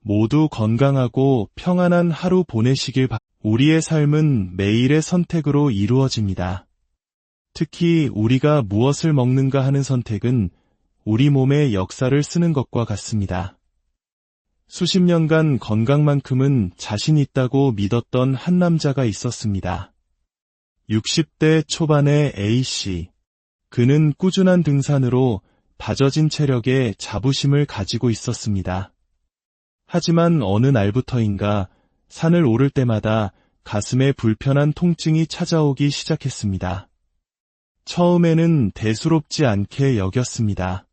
모두 건강하고 평안한 하루 보내시길 바랍니다. 우리의 삶은 매일의 선택으로 이루어집니다. 특히 우리가 무엇을 먹는가 하는 선택은 우리 몸의 역사를 쓰는 것과 같습니다. 수십 년간 건강만큼은 자신 있다고 믿었던 한 남자가 있었습니다. 60대 초반의 A씨. 그는 꾸준한 등산으로 다져진 체력에 자부심을 가지고 있었습니다. 하지만 어느 날부터인가 산을 오를 때마다 가슴에 불편한 통증이 찾아오기 시작했습니다. 처음에는 대수롭지 않게 여겼습니다.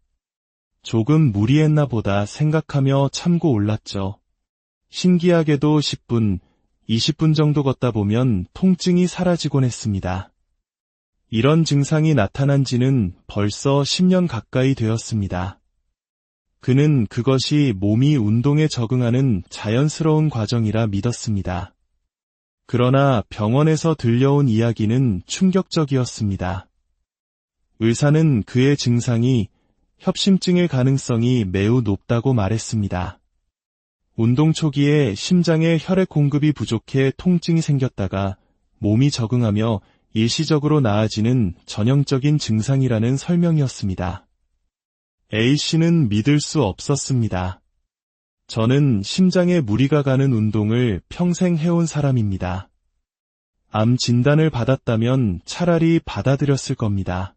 조금 무리했나 보다 생각하며 참고 올랐죠. 신기하게도 10분, 20분 정도 걷다 보면 통증이 사라지곤 했습니다. 이런 증상이 나타난 지는 벌써 10년 가까이 되었습니다. 그는 그것이 몸이 운동에 적응하는 자연스러운 과정이라 믿었습니다. 그러나 병원에서 들려온 이야기는 충격적이었습니다. 의사는 그의 증상이 협심증일 가능성이 매우 높다고 말했습니다. 운동 초기에 심장에 혈액 공급이 부족해 통증이 생겼다가 몸이 적응하며 일시적으로 나아지는 전형적인 증상이라는 설명이었습니다. A씨는 믿을 수 없었습니다. 저는 심장에 무리가 가는 운동을 평생 해온 사람입니다. 암 진단을 받았다면 차라리 받아들였을 겁니다.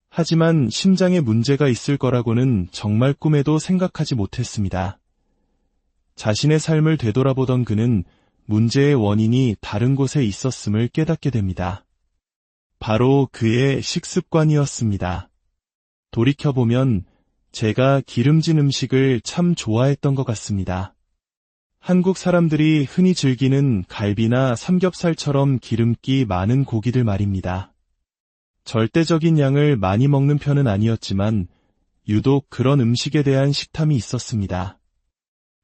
하지만 심장에 문제가 있을 거라고는 정말 꿈에도 생각하지 못했습니다. 자신의 삶을 되돌아보던 그는 문제의 원인이 다른 곳에 있었음을 깨닫게 됩니다. 바로 그의 식습관이었습니다. 돌이켜보면 제가 기름진 음식을 참 좋아했던 것 같습니다. 한국 사람들이 흔히 즐기는 갈비나 삼겹살처럼 기름기 많은 고기들 말입니다. 절대적인 양을 많이 먹는 편은 아니었지만 유독 그런 음식에 대한 식탐이 있었습니다.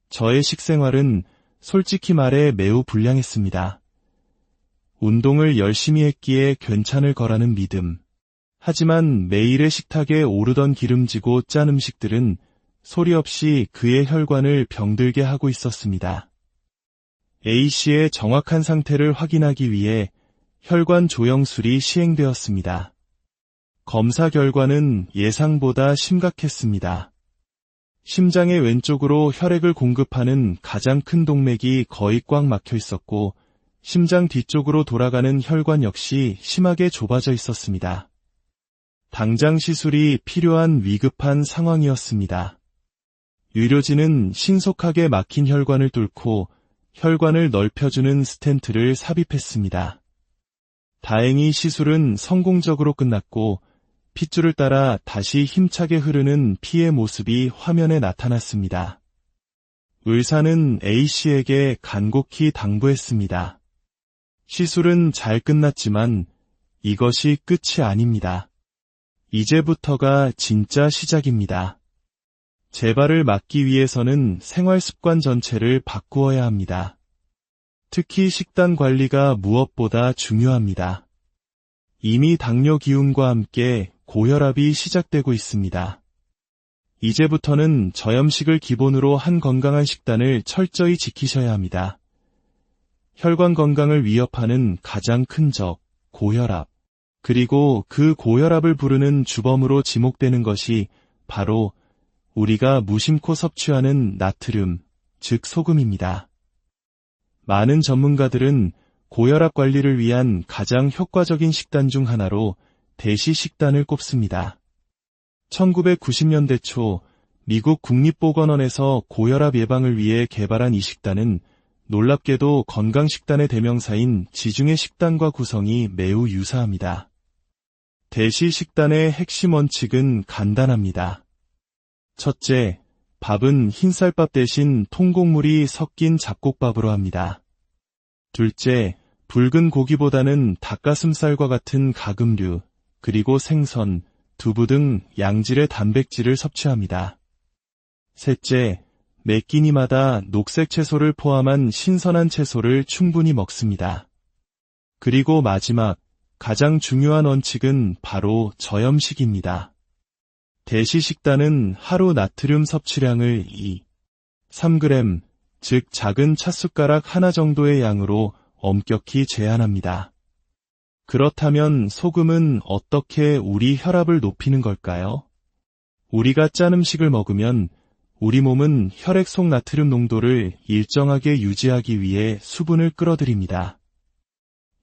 저의 식생활은 솔직히 말해 매우 불량했습니다. 운동을 열심히 했기에 괜찮을 거라는 믿음. 하지만 매일의 식탁에 오르던 기름지고 짠 음식들은 소리 없이 그의 혈관을 병들게 하고 있었습니다. A씨의 정확한 상태를 확인하기 위해 혈관 조영술이 시행되었습니다. 검사 결과는 예상보다 심각했습니다. 심장의 왼쪽으로 혈액을 공급하는 가장 큰 동맥이 거의 꽉 막혀 있었고, 심장 뒤쪽으로 돌아가는 혈관 역시 심하게 좁아져 있었습니다. 당장 시술이 필요한 위급한 상황이었습니다. 의료진은 신속하게 막힌 혈관을 뚫고 혈관을 넓혀주는 스텐트를 삽입했습니다. 다행히 시술은 성공적으로 끝났고 핏줄을 따라 다시 힘차게 흐르는 피의 모습이 화면에 나타났습니다. 의사는 A씨에게 간곡히 당부했습니다. 시술은 잘 끝났지만 이것이 끝이 아닙니다. 이제부터가 진짜 시작입니다. 재발을 막기 위해서는 생활 습관 전체를 바꾸어야 합니다. 특히 식단 관리가 무엇보다 중요합니다. 이미 당뇨 기운과 함께 고혈압이 시작되고 있습니다. 이제부터는 저염식을 기본으로 한 건강한 식단을 철저히 지키셔야 합니다. 혈관 건강을 위협하는 가장 큰 적, 고혈압. 그리고 그 고혈압을 부르는 주범으로 지목되는 것이 바로 우리가 무심코 섭취하는 나트륨, 즉 소금입니다. 많은 전문가들은 고혈압 관리를 위한 가장 효과적인 식단 중 하나로 대시 식단을 꼽습니다. 1990년대 초 미국 국립보건원에서 고혈압 예방을 위해 개발한 이 식단은 놀랍게도 건강식단의 대명사인 지중해 식단과 구성이 매우 유사합니다. 대시 식단의 핵심 원칙은 간단합니다. 첫째, 밥은 흰쌀밥 대신 통곡물이 섞인 잡곡밥으로 합니다. 둘째, 붉은 고기보다는 닭가슴살과 같은 가금류, 그리고 생선, 두부 등 양질의 단백질을 섭취합니다. 셋째, 매 끼니마다 녹색 채소를 포함한 신선한 채소를 충분히 먹습니다. 그리고 마지막, 가장 중요한 원칙은 바로 저염식입니다. 대시 식단은 하루 나트륨 섭취량을 3g, 즉 작은 찻숟가락 하나 정도의 양으로 엄격히 제한합니다. 그렇다면 소금은 어떻게 우리 혈압을 높이는 걸까요? 우리가 짠 음식을 먹으면 우리 몸은 혈액 속 나트륨 농도를 일정하게 유지하기 위해 수분을 끌어들입니다.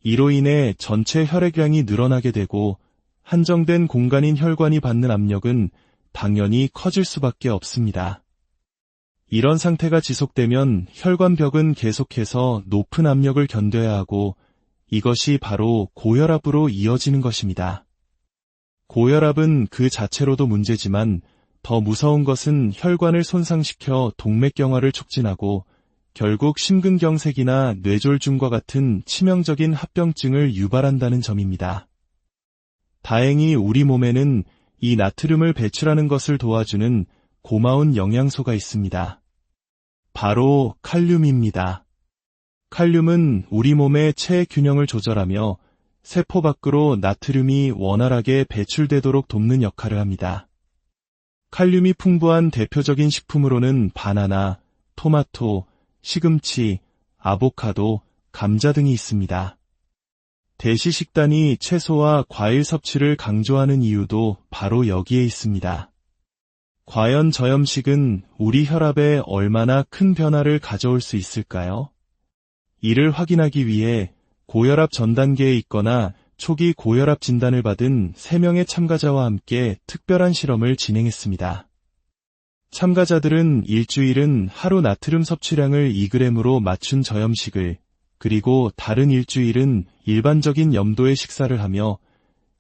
이로 인해 전체 혈액량이 늘어나게 되고 한정된 공간인 혈관이 받는 압력은 당연히 커질 수밖에 없습니다. 이런 상태가 지속되면 혈관벽은 계속해서 높은 압력을 견뎌야 하고 이것이 바로 고혈압으로 이어지는 것입니다. 고혈압은 그 자체로도 문제지만 더 무서운 것은 혈관을 손상시켜 동맥경화를 촉진하고 결국 심근경색이나 뇌졸중과 같은 치명적인 합병증을 유발한다는 점입니다. 다행히 우리 몸에는 이 나트륨을 배출하는 것을 도와주는 고마운 영양소가 있습니다. 바로 칼륨입니다. 칼륨은 우리 몸의 체액 균형을 조절하며 세포 밖으로 나트륨이 원활하게 배출되도록 돕는 역할을 합니다. 칼륨이 풍부한 대표적인 식품으로는 바나나, 토마토, 시금치, 아보카도, 감자 등이 있습니다. 대시 식단이 채소와 과일 섭취를 강조하는 이유도 바로 여기에 있습니다. 과연 저염식은 우리 혈압에 얼마나 큰 변화를 가져올 수 있을까요? 이를 확인하기 위해 고혈압 전 단계에 있거나 초기 고혈압 진단을 받은 3명의 참가자와 함께 특별한 실험을 진행했습니다. 참가자들은 일주일은 하루 나트륨 섭취량을 2g으로 맞춘 저염식을, 그리고 다른 일주일은 일반적인 염도의 식사를 하며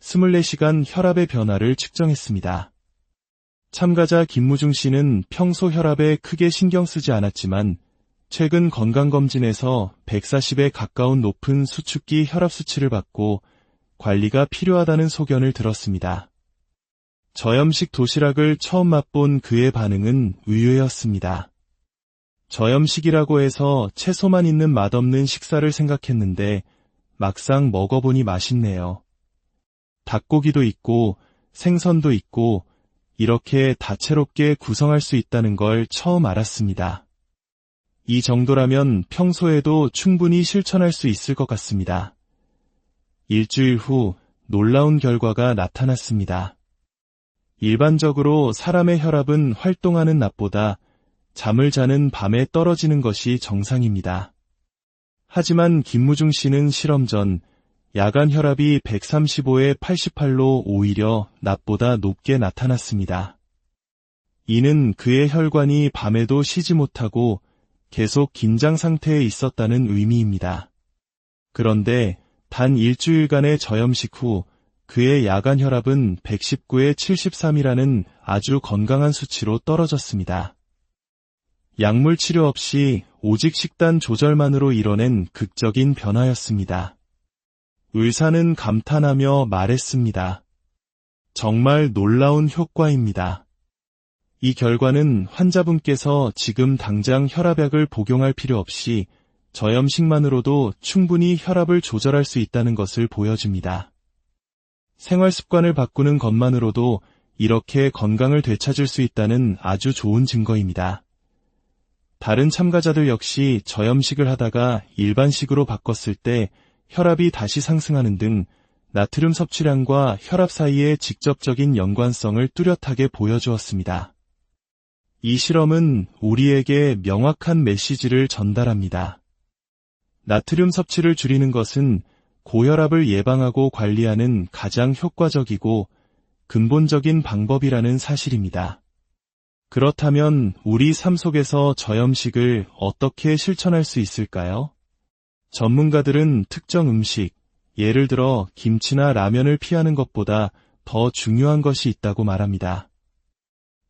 24시간 혈압의 변화를 측정했습니다. 참가자 김무중 씨는 평소 혈압에 크게 신경 쓰지 않았지만 최근 건강검진에서 140에 가까운 높은 수축기 혈압 수치를 받고 관리가 필요하다는 소견을 들었습니다. 저염식 도시락을 처음 맛본 그의 반응은 의외였습니다. 저염식이라고 해서 채소만 있는 맛없는 식사를 생각했는데 막상 먹어보니 맛있네요. 닭고기도 있고 생선도 있고 이렇게 다채롭게 구성할 수 있다는 걸 처음 알았습니다. 이 정도라면 평소에도 충분히 실천할 수 있을 것 같습니다. 일주일 후 놀라운 결과가 나타났습니다. 일반적으로 사람의 혈압은 활동하는 낮보다 잠을 자는 밤에 떨어지는 것이 정상입니다. 하지만 김무중 씨는 실험 전 야간 혈압이 135에 88로 오히려 낮보다 높게 나타났습니다. 이는 그의 혈관이 밤에도 쉬지 못하고 계속 긴장 상태에 있었다는 의미입니다. 그런데 단 일주일간의 저염식 후 그의 야간 혈압은 119에 73이라는 아주 건강한 수치로 떨어졌습니다. 약물 치료 없이 오직 식단 조절만으로 이뤄낸 극적인 변화였습니다. 의사는 감탄하며 말했습니다. 정말 놀라운 효과입니다. 이 결과는 환자분께서 지금 당장 혈압약을 복용할 필요 없이 저염식만으로도 충분히 혈압을 조절할 수 있다는 것을 보여줍니다. 생활 습관을 바꾸는 것만으로도 이렇게 건강을 되찾을 수 있다는 아주 좋은 증거입니다. 다른 참가자들 역시 저염식을 하다가 일반식으로 바꿨을 때 혈압이 다시 상승하는 등 나트륨 섭취량과 혈압 사이의 직접적인 연관성을 뚜렷하게 보여주었습니다. 이 실험은 우리에게 명확한 메시지를 전달합니다. 나트륨 섭취를 줄이는 것은 고혈압을 예방하고 관리하는 가장 효과적이고 근본적인 방법이라는 사실입니다. 그렇다면 우리 삶 속에서 저염식을 어떻게 실천할 수 있을까요? 전문가들은 특정 음식, 예를 들어 김치나 라면을 피하는 것보다 더 중요한 것이 있다고 말합니다.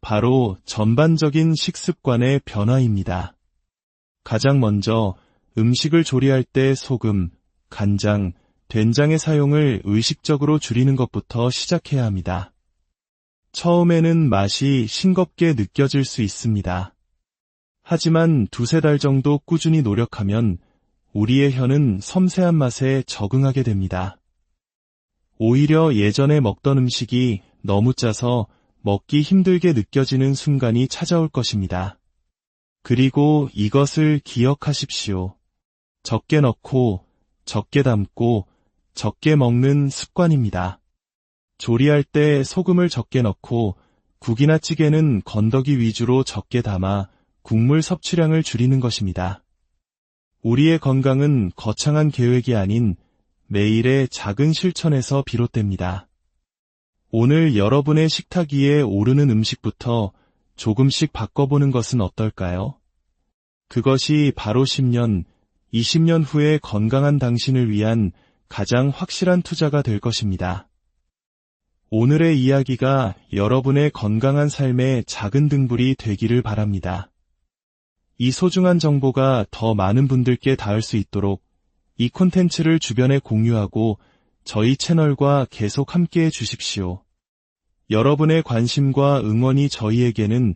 바로 전반적인 식습관의 변화입니다. 가장 먼저 음식을 조리할 때 소금, 간장, 된장의 사용을 의식적으로 줄이는 것부터 시작해야 합니다. 처음에는 맛이 싱겁게 느껴질 수 있습니다. 하지만 두세 달 정도 꾸준히 노력하면 우리의 혀는 섬세한 맛에 적응하게 됩니다. 오히려 예전에 먹던 음식이 너무 짜서 먹기 힘들게 느껴지는 순간이 찾아올 것입니다. 그리고 이것을 기억하십시오. 적게 넣고, 적게 담고, 적게 먹는 습관입니다. 조리할 때 소금을 적게 넣고 국이나 찌개는 건더기 위주로 적게 담아 국물 섭취량을 줄이는 것입니다. 우리의 건강은 거창한 계획이 아닌 매일의 작은 실천에서 비롯됩니다. 오늘 여러분의 식탁 위에 오르는 음식부터 조금씩 바꿔보는 것은 어떨까요? 그것이 바로 10년, 20년 후에 건강한 당신을 위한 가장 확실한 투자가 될 것입니다. 오늘의 이야기가 여러분의 건강한 삶의 작은 등불이 되기를 바랍니다. 이 소중한 정보가 더 많은 분들께 닿을 수 있도록 이 콘텐츠를 주변에 공유하고 저희 채널과 계속 함께해 주십시오. 여러분의 관심과 응원이 저희에게는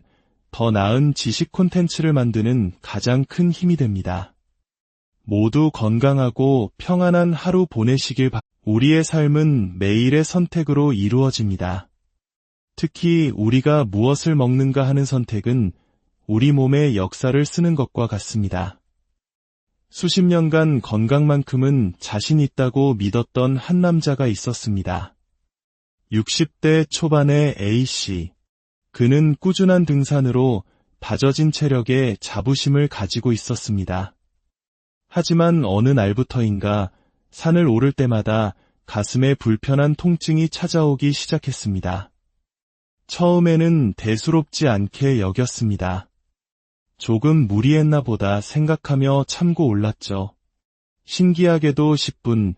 더 나은 지식 콘텐츠를 만드는 가장 큰 힘이 됩니다. 모두 건강하고 평안한 하루 보내시길 바랍니다. 우리의 삶은 매일의 선택으로 이루어집니다. 특히 우리가 무엇을 먹는가 하는 선택은 우리 몸의 역사를 쓰는 것과 같습니다. 수십 년간 건강만큼은 자신 있다고 믿었던 한 남자가 있었습니다. 60대 초반의 A씨. 그는 꾸준한 등산으로 다져진 체력에 자부심을 가지고 있었습니다. 하지만 어느 날부터인가 산을 오를 때마다 가슴에 불편한 통증이 찾아오기 시작했습니다. 처음에는 대수롭지 않게 여겼습니다. 조금 무리했나 보다 생각하며 참고 올랐죠. 신기하게도 10분,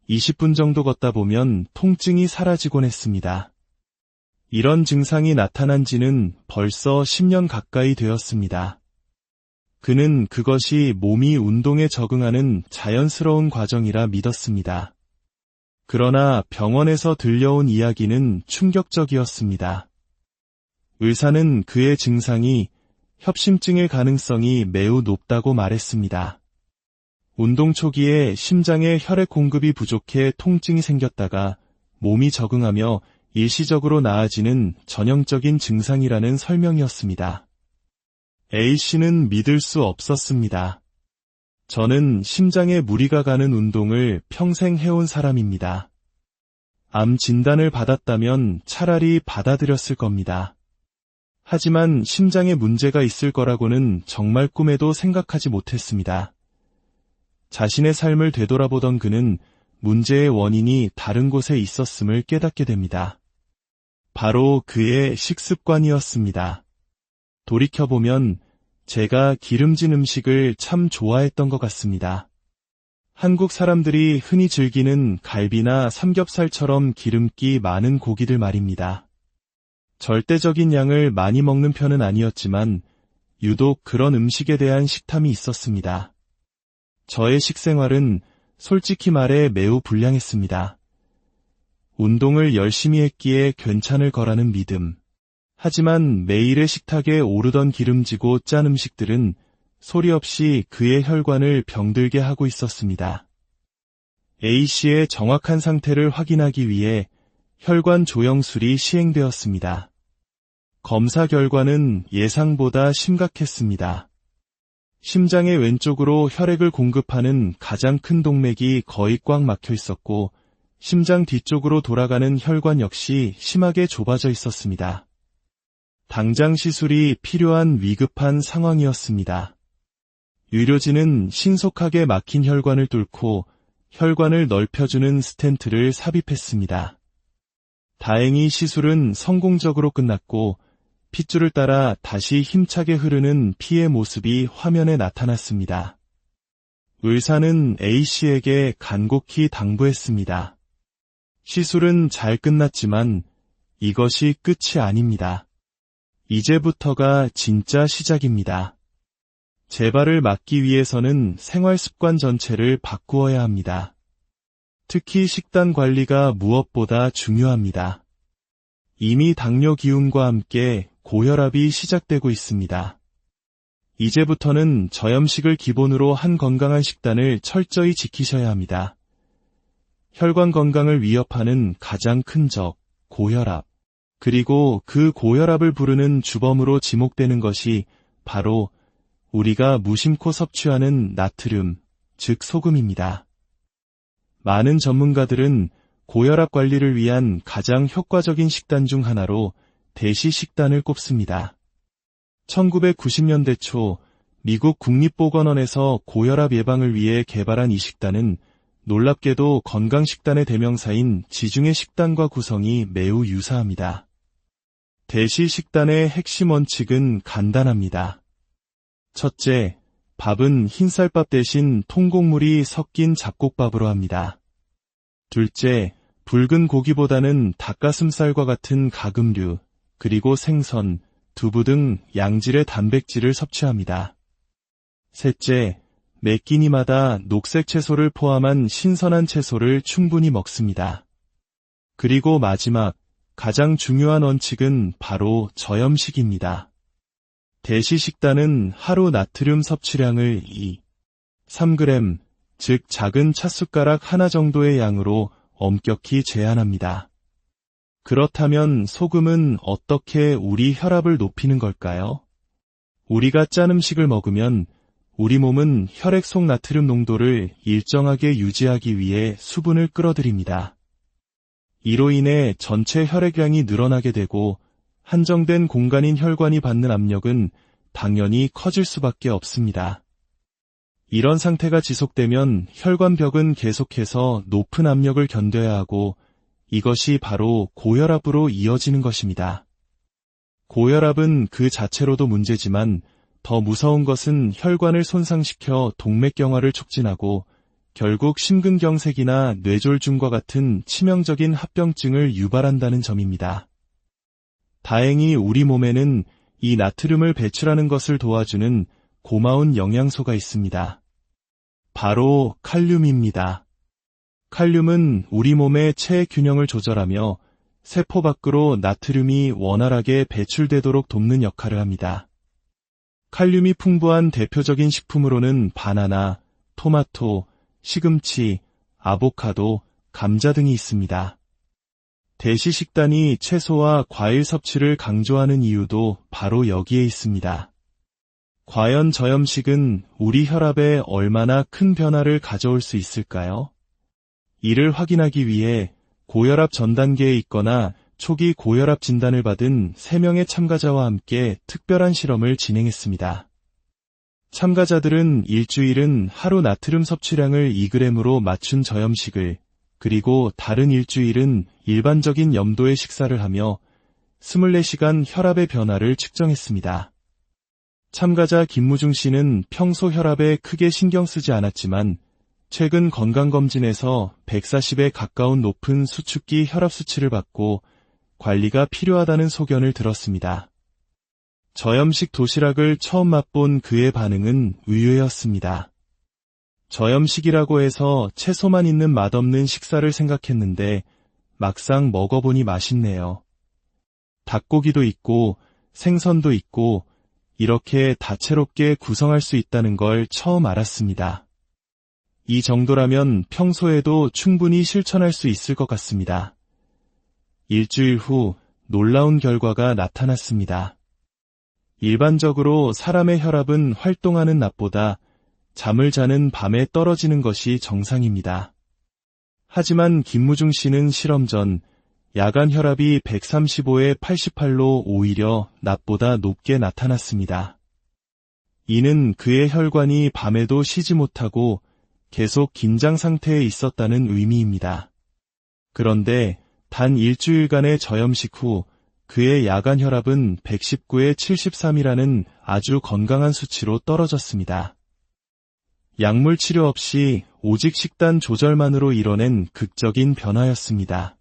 20분 정도 걷다 보면 통증이 사라지곤 했습니다. 이런 증상이 나타난 지는 벌써 10년 가까이 되었습니다. 그는 그것이 몸이 운동에 적응하는 자연스러운 과정이라 믿었습니다. 그러나 병원에서 들려온 이야기는 충격적이었습니다. 의사는 그의 증상이 협심증의 가능성이 매우 높다고 말했습니다. 운동 초기에 심장에 혈액 공급이 부족해 통증이 생겼다가 몸이 적응하며 일시적으로 나아지는 전형적인 증상이라는 설명이었습니다. A씨는 믿을 수 없었습니다. 저는 심장에 무리가 가는 운동을 평생 해온 사람입니다. 암 진단을 받았다면 차라리 받아들였을 겁니다. 하지만 심장에 문제가 있을 거라고는 정말 꿈에도 생각하지 못했습니다. 자신의 삶을 되돌아보던 그는 문제의 원인이 다른 곳에 있었음을 깨닫게 됩니다. 바로 그의 식습관이었습니다. 돌이켜보면 제가 기름진 음식을 참 좋아했던 것 같습니다. 한국 사람들이 흔히 즐기는 갈비나 삼겹살처럼 기름기 많은 고기들 말입니다. 절대적인 양을 많이 먹는 편은 아니었지만 유독 그런 음식에 대한 식탐이 있었습니다. 저의 식생활은 솔직히 말해 매우 불량했습니다. 운동을 열심히 했기에 괜찮을 거라는 믿음. 하지만 매일의 식탁에 오르던 기름지고 짠 음식들은 소리 없이 그의 혈관을 병들게 하고 있었습니다. A씨의 정확한 상태를 확인하기 위해 혈관 조영술이 시행되었습니다. 검사 결과는 예상보다 심각했습니다. 심장의 왼쪽으로 혈액을 공급하는 가장 큰 동맥이 거의 꽉 막혀 있었고 심장 뒤쪽으로 돌아가는 혈관 역시 심하게 좁아져 있었습니다. 당장 시술이 필요한 위급한 상황이었습니다. 의료진은 신속하게 막힌 혈관을 뚫고 혈관을 넓혀주는 스텐트를 삽입했습니다. 다행히 시술은 성공적으로 끝났고 핏줄을 따라 다시 힘차게 흐르는 피의 모습이 화면에 나타났습니다. 의사는 A씨에게 간곡히 당부했습니다. 시술은 잘 끝났지만 이것이 끝이 아닙니다. 이제부터가 진짜 시작입니다. 재발을 막기 위해서는 생활 습관 전체를 바꾸어야 합니다. 특히 식단 관리가 무엇보다 중요합니다. 이미 당뇨 기운과 함께 고혈압이 시작되고 있습니다. 이제부터는 저염식을 기본으로 한 건강한 식단을 철저히 지키셔야 합니다. 혈관 건강을 위협하는 가장 큰 적, 고혈압. 그리고 그 고혈압을 부르는 주범으로 지목되는 것이 바로 우리가 무심코 섭취하는 나트륨, 즉 소금입니다. 많은 전문가들은 고혈압 관리를 위한 가장 효과적인 식단 중 하나로 대시 식단을 꼽습니다. 1990년대 초 미국 국립보건원에서 고혈압 예방을 위해 개발한 이 식단은 놀랍게도 건강식단의 대명사인 지중해 식단과 구성이 매우 유사합니다. 대시 식단의 핵심 원칙은 간단합니다. 첫째, 밥은 흰쌀밥 대신 통곡물이 섞인 잡곡밥으로 합니다. 둘째, 붉은 고기보다는 닭가슴살과 같은 가금류, 그리고 생선, 두부 등 양질의 단백질을 섭취합니다. 셋째, 매 끼니마다 녹색 채소를 포함한 신선한 채소를 충분히 먹습니다. 그리고 마지막, 가장 중요한 원칙은 바로 저염식입니다. 대시 식단은 하루 나트륨 섭취량을 3g, 즉 작은 찻숟가락 하나 정도의 양으로 엄격히 제한합니다. 그렇다면 소금은 어떻게 우리 혈압을 높이는 걸까요? 우리가 짠 음식을 먹으면 우리 몸은 혈액 속 나트륨 농도를 일정하게 유지하기 위해 수분을 끌어들입니다. 이로 인해 전체 혈액량이 늘어나게 되고 한정된 공간인 혈관이 받는 압력은 당연히 커질 수밖에 없습니다. 이런 상태가 지속되면 혈관벽은 계속해서 높은 압력을 견뎌야 하고 이것이 바로 고혈압으로 이어지는 것입니다. 고혈압은 그 자체로도 문제지만 더 무서운 것은 혈관을 손상시켜 동맥경화를 촉진하고 결국 심근경색이나 뇌졸중과 같은 치명적인 합병증을 유발한다는 점입니다. 다행히 우리 몸에는 이 나트륨을 배출하는 것을 도와주는 고마운 영양소가 있습니다. 바로 칼륨입니다. 칼륨은 우리 몸의 체액 균형을 조절하며 세포 밖으로 나트륨이 원활하게 배출되도록 돕는 역할을 합니다. 칼륨이 풍부한 대표적인 식품으로는 바나나, 토마토, 시금치, 아보카도, 감자 등이 있습니다. 대시 식단이 채소와 과일 섭취를 강조하는 이유도 바로 여기에 있습니다. 과연 저염식은 우리 혈압에 얼마나 큰 변화를 가져올 수 있을까요? 이를 확인하기 위해 고혈압 전 단계에 있거나 초기 고혈압 진단을 받은 3명의 참가자와 함께 특별한 실험을 진행했습니다. 참가자들은 일주일은 하루 나트륨 섭취량을 2g으로 맞춘 저염식을, 그리고 다른 일주일은 일반적인 염도의 식사를 하며 24시간 혈압의 변화를 측정했습니다. 참가자 김무중 씨는 평소 혈압에 크게 신경 쓰지 않았지만 최근 건강검진에서 140에 가까운 높은 수축기 혈압 수치를 받고 관리가 필요하다는 소견을 들었습니다. 저염식 도시락을 처음 맛본 그의 반응은 의외였습니다. 저염식이라고 해서 채소만 있는 맛없는 식사를 생각했는데 막상 먹어보니 맛있네요. 닭고기도 있고 생선도 있고 이렇게 다채롭게 구성할 수 있다는 걸 처음 알았습니다. 이 정도라면 평소에도 충분히 실천할 수 있을 것 같습니다. 일주일 후 놀라운 결과가 나타났습니다. 일반적으로 사람의 혈압은 활동하는 낮보다 잠을 자는 밤에 떨어지는 것이 정상입니다. 하지만 김무중 씨는 실험 전 야간 혈압이 135에 88로 오히려 낮보다 높게 나타났습니다. 이는 그의 혈관이 밤에도 쉬지 못하고 계속 긴장 상태에 있었다는 의미입니다. 그런데 단 일주일간의 저염식 후 그의 야간 혈압은 119에 73이라는 아주 건강한 수치로 떨어졌습니다. 약물 치료 없이 오직 식단 조절만으로 이뤄낸 극적인 변화였습니다.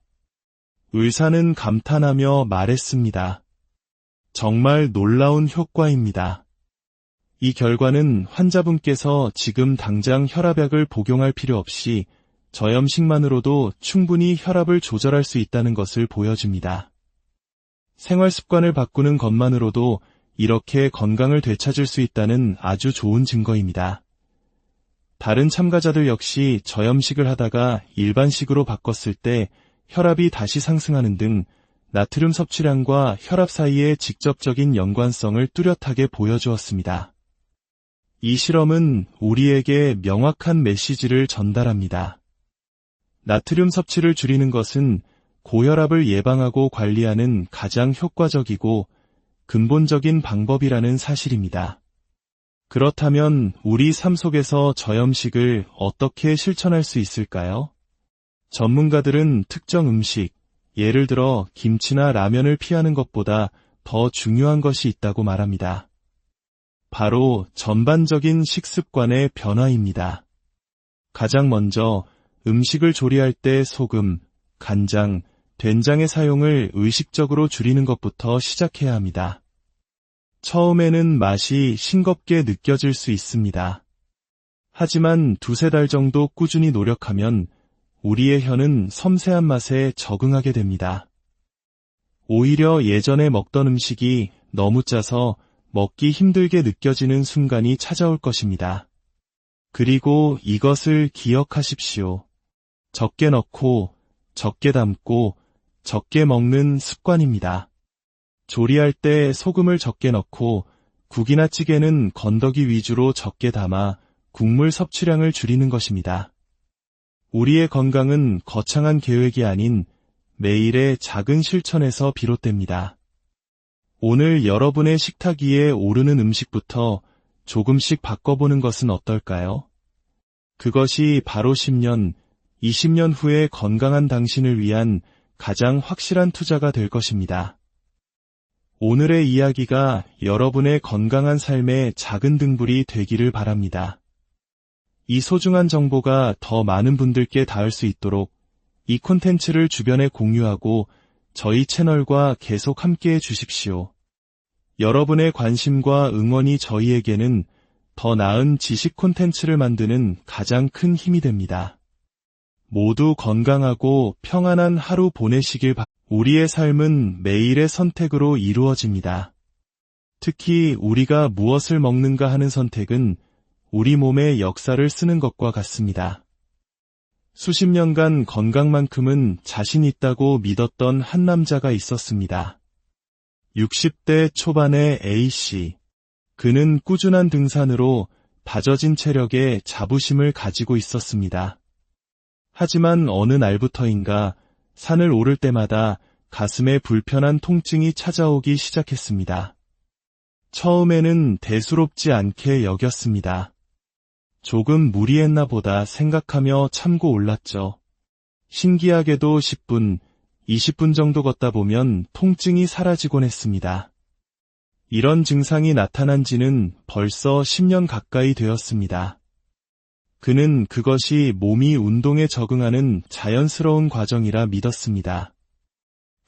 의사는 감탄하며 말했습니다. 정말 놀라운 효과입니다. 이 결과는 환자분께서 지금 당장 혈압약을 복용할 필요 없이 저염식만으로도 충분히 혈압을 조절할 수 있다는 것을 보여줍니다. 생활 습관을 바꾸는 것만으로도 이렇게 건강을 되찾을 수 있다는 아주 좋은 증거입니다. 다른 참가자들 역시 저염식을 하다가 일반식으로 바꿨을 때 혈압이 다시 상승하는 등 나트륨 섭취량과 혈압 사이의 직접적인 연관성을 뚜렷하게 보여주었습니다. 이 실험은 우리에게 명확한 메시지를 전달합니다. 나트륨 섭취를 줄이는 것은 고혈압을 예방하고 관리하는 가장 효과적이고 근본적인 방법이라는 사실입니다. 그렇다면 우리 삶 속에서 저염식을 어떻게 실천할 수 있을까요? 전문가들은 특정 음식, 예를 들어 김치나 라면을 피하는 것보다 더 중요한 것이 있다고 말합니다. 바로 전반적인 식습관의 변화입니다. 가장 먼저 음식을 조리할 때 소금, 간장, 된장의 사용을 의식적으로 줄이는 것부터 시작해야 합니다. 처음에는 맛이 싱겁게 느껴질 수 있습니다. 하지만 2-3달 정도 꾸준히 노력하면 우리의 혀는 섬세한 맛에 적응하게 됩니다. 오히려 예전에 먹던 음식이 너무 짜서 먹기 힘들게 느껴지는 순간이 찾아올 것입니다. 그리고 이것을 기억하십시오. 적게 넣고, 적게 담고, 적게 먹는 습관입니다. 조리할 때 소금을 적게 넣고 국이나 찌개는 건더기 위주로 적게 담아 국물 섭취량을 줄이는 것입니다. 우리의 건강은 거창한 계획이 아닌 매일의 작은 실천에서 비롯됩니다. 오늘 여러분의 식탁 위에 오르는 음식부터 조금씩 바꿔보는 것은 어떨까요? 그것이 바로 10년, 20년 후에 건강한 당신을 위한 가장 확실한 투자가 될 것입니다. 오늘의 이야기가 여러분의 건강한 삶의 작은 등불이 되기를 바랍니다. 이 소중한 정보가 더 많은 분들께 닿을 수 있도록 이 콘텐츠를 주변에 공유하고 저희 채널과 계속 함께해 주십시오. 여러분의 관심과 응원이 저희에게는 더 나은 지식 콘텐츠를 만드는 가장 큰 힘이 됩니다. 모두 건강하고 평안한 하루 보내시길 바랍니다. 우리의 삶은 매일의 선택으로 이루어집니다. 특히 우리가 무엇을 먹는가 하는 선택은 우리 몸의 역사를 쓰는 것과 같습니다. 수십 년간 건강만큼은 자신 있다고 믿었던 한 남자가 있었습니다. 60대 초반의 A씨. 그는 꾸준한 등산으로 다져진 체력에 자부심을 가지고 있었습니다. 하지만 어느 날부터인가 산을 오를 때마다 가슴에 불편한 통증이 찾아오기 시작했습니다. 처음에는 대수롭지 않게 여겼습니다. 조금 무리했나 보다 생각하며 참고 올랐죠. 신기하게도 10분, 20분 정도 걷다 보면 통증이 사라지곤 했습니다. 이런 증상이 나타난 지는 벌써 10년 가까이 되었습니다. 그는 그것이 몸이 운동에 적응하는 자연스러운 과정이라 믿었습니다.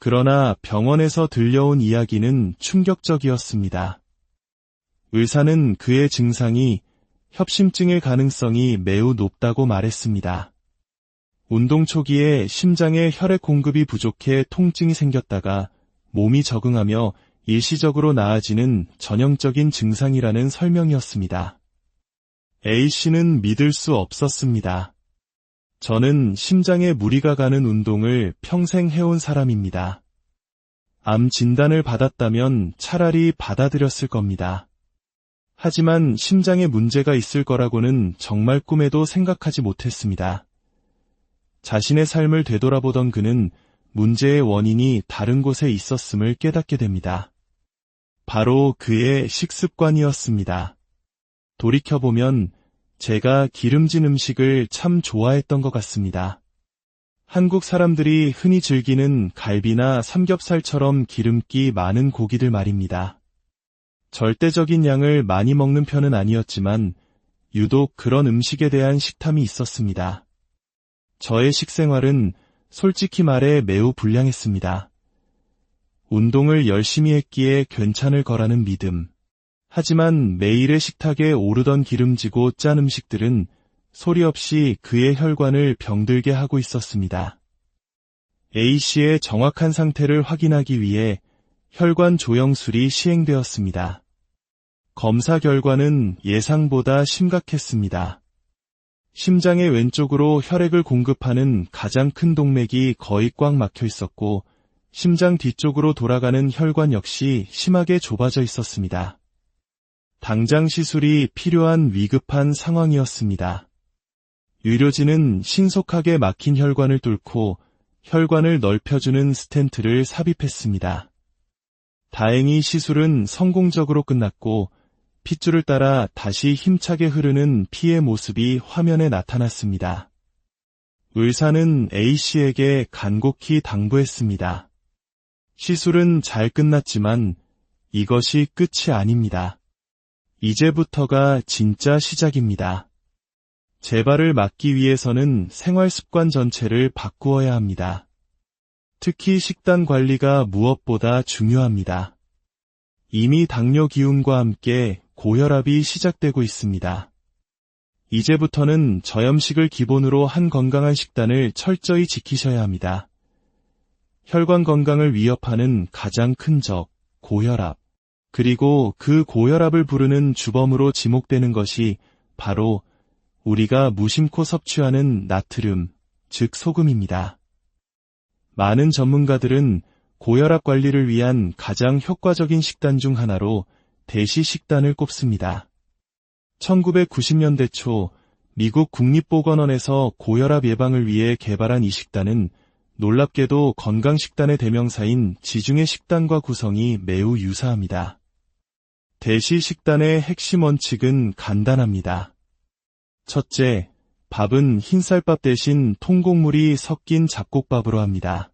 그러나 병원에서 들려온 이야기는 충격적이었습니다. 의사는 그의 증상이 협심증일 가능성이 매우 높다고 말했습니다. 운동 초기에 심장에 혈액 공급이 부족해 통증이 생겼다가 몸이 적응하며 일시적으로 나아지는 전형적인 증상이라는 설명이었습니다. A씨는 믿을 수 없었습니다. 저는 심장에 무리가 가는 운동을 평생 해온 사람입니다. 암 진단을 받았다면 차라리 받아들였을 겁니다. 하지만 심장에 문제가 있을 거라고는 정말 꿈에도 생각하지 못했습니다. 자신의 삶을 되돌아보던 그는 문제의 원인이 다른 곳에 있었음을 깨닫게 됩니다. 바로 그의 식습관이었습니다. 돌이켜보면 제가 기름진 음식을 참 좋아했던 것 같습니다. 한국 사람들이 흔히 즐기는 갈비나 삼겹살처럼 기름기 많은 고기들 말입니다. 절대적인 양을 많이 먹는 편은 아니었지만 유독 그런 음식에 대한 식탐이 있었습니다. 저의 식생활은 솔직히 말해 매우 불량했습니다. 운동을 열심히 했기에 괜찮을 거라는 믿음. 하지만 매일의 식탁에 오르던 기름지고 짠 음식들은 소리 없이 그의 혈관을 병들게 하고 있었습니다. A씨의 정확한 상태를 확인하기 위해 혈관 조영술이 시행되었습니다. 검사 결과는 예상보다 심각했습니다. 심장의 왼쪽으로 혈액을 공급하는 가장 큰 동맥이 거의 꽉 막혀 있었고 심장 뒤쪽으로 돌아가는 혈관 역시 심하게 좁아져 있었습니다. 당장 시술이 필요한 위급한 상황이었습니다. 의료진은 신속하게 막힌 혈관을 뚫고 혈관을 넓혀주는 스텐트를 삽입했습니다. 다행히 시술은 성공적으로 끝났고 핏줄을 따라 다시 힘차게 흐르는 피의 모습이 화면에 나타났습니다. 의사는 A씨에게 간곡히 당부했습니다. 시술은 잘 끝났지만 이것이 끝이 아닙니다. 이제부터가 진짜 시작입니다. 재발을 막기 위해서는 생활 습관 전체를 바꾸어야 합니다. 특히 식단 관리가 무엇보다 중요합니다. 이미 당뇨 기운과 함께 고혈압이 시작되고 있습니다. 이제부터는 저염식을 기본으로 한 건강한 식단을 철저히 지키셔야 합니다. 혈관 건강을 위협하는 가장 큰 적, 고혈압. 그리고 그 고혈압을 부르는 주범으로 지목되는 것이 바로 우리가 무심코 섭취하는 나트륨, 즉 소금입니다. 많은 전문가들은 고혈압 관리를 위한 가장 효과적인 식단 중 하나로 대시 식단을 꼽습니다. 1990년대 초 미국 국립보건원에서 고혈압 예방을 위해 개발한 이 식단은 놀랍게도 건강식단의 대명사인 지중해 식단과 구성이 매우 유사합니다. 대시 식단의 핵심 원칙은 간단합니다. 첫째, 밥은 흰쌀밥 대신 통곡물이 섞인 잡곡밥으로 합니다.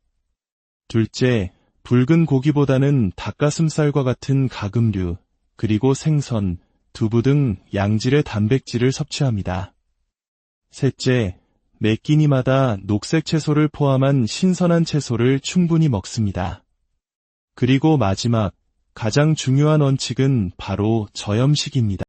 둘째, 붉은 고기보다는 닭가슴살과 같은 가금류, 그리고 생선, 두부 등 양질의 단백질을 섭취합니다. 셋째, 매 끼니마다 녹색 채소를 포함한 신선한 채소를 충분히 먹습니다. 그리고 마지막, 가장 중요한 원칙은 바로 저염식입니다.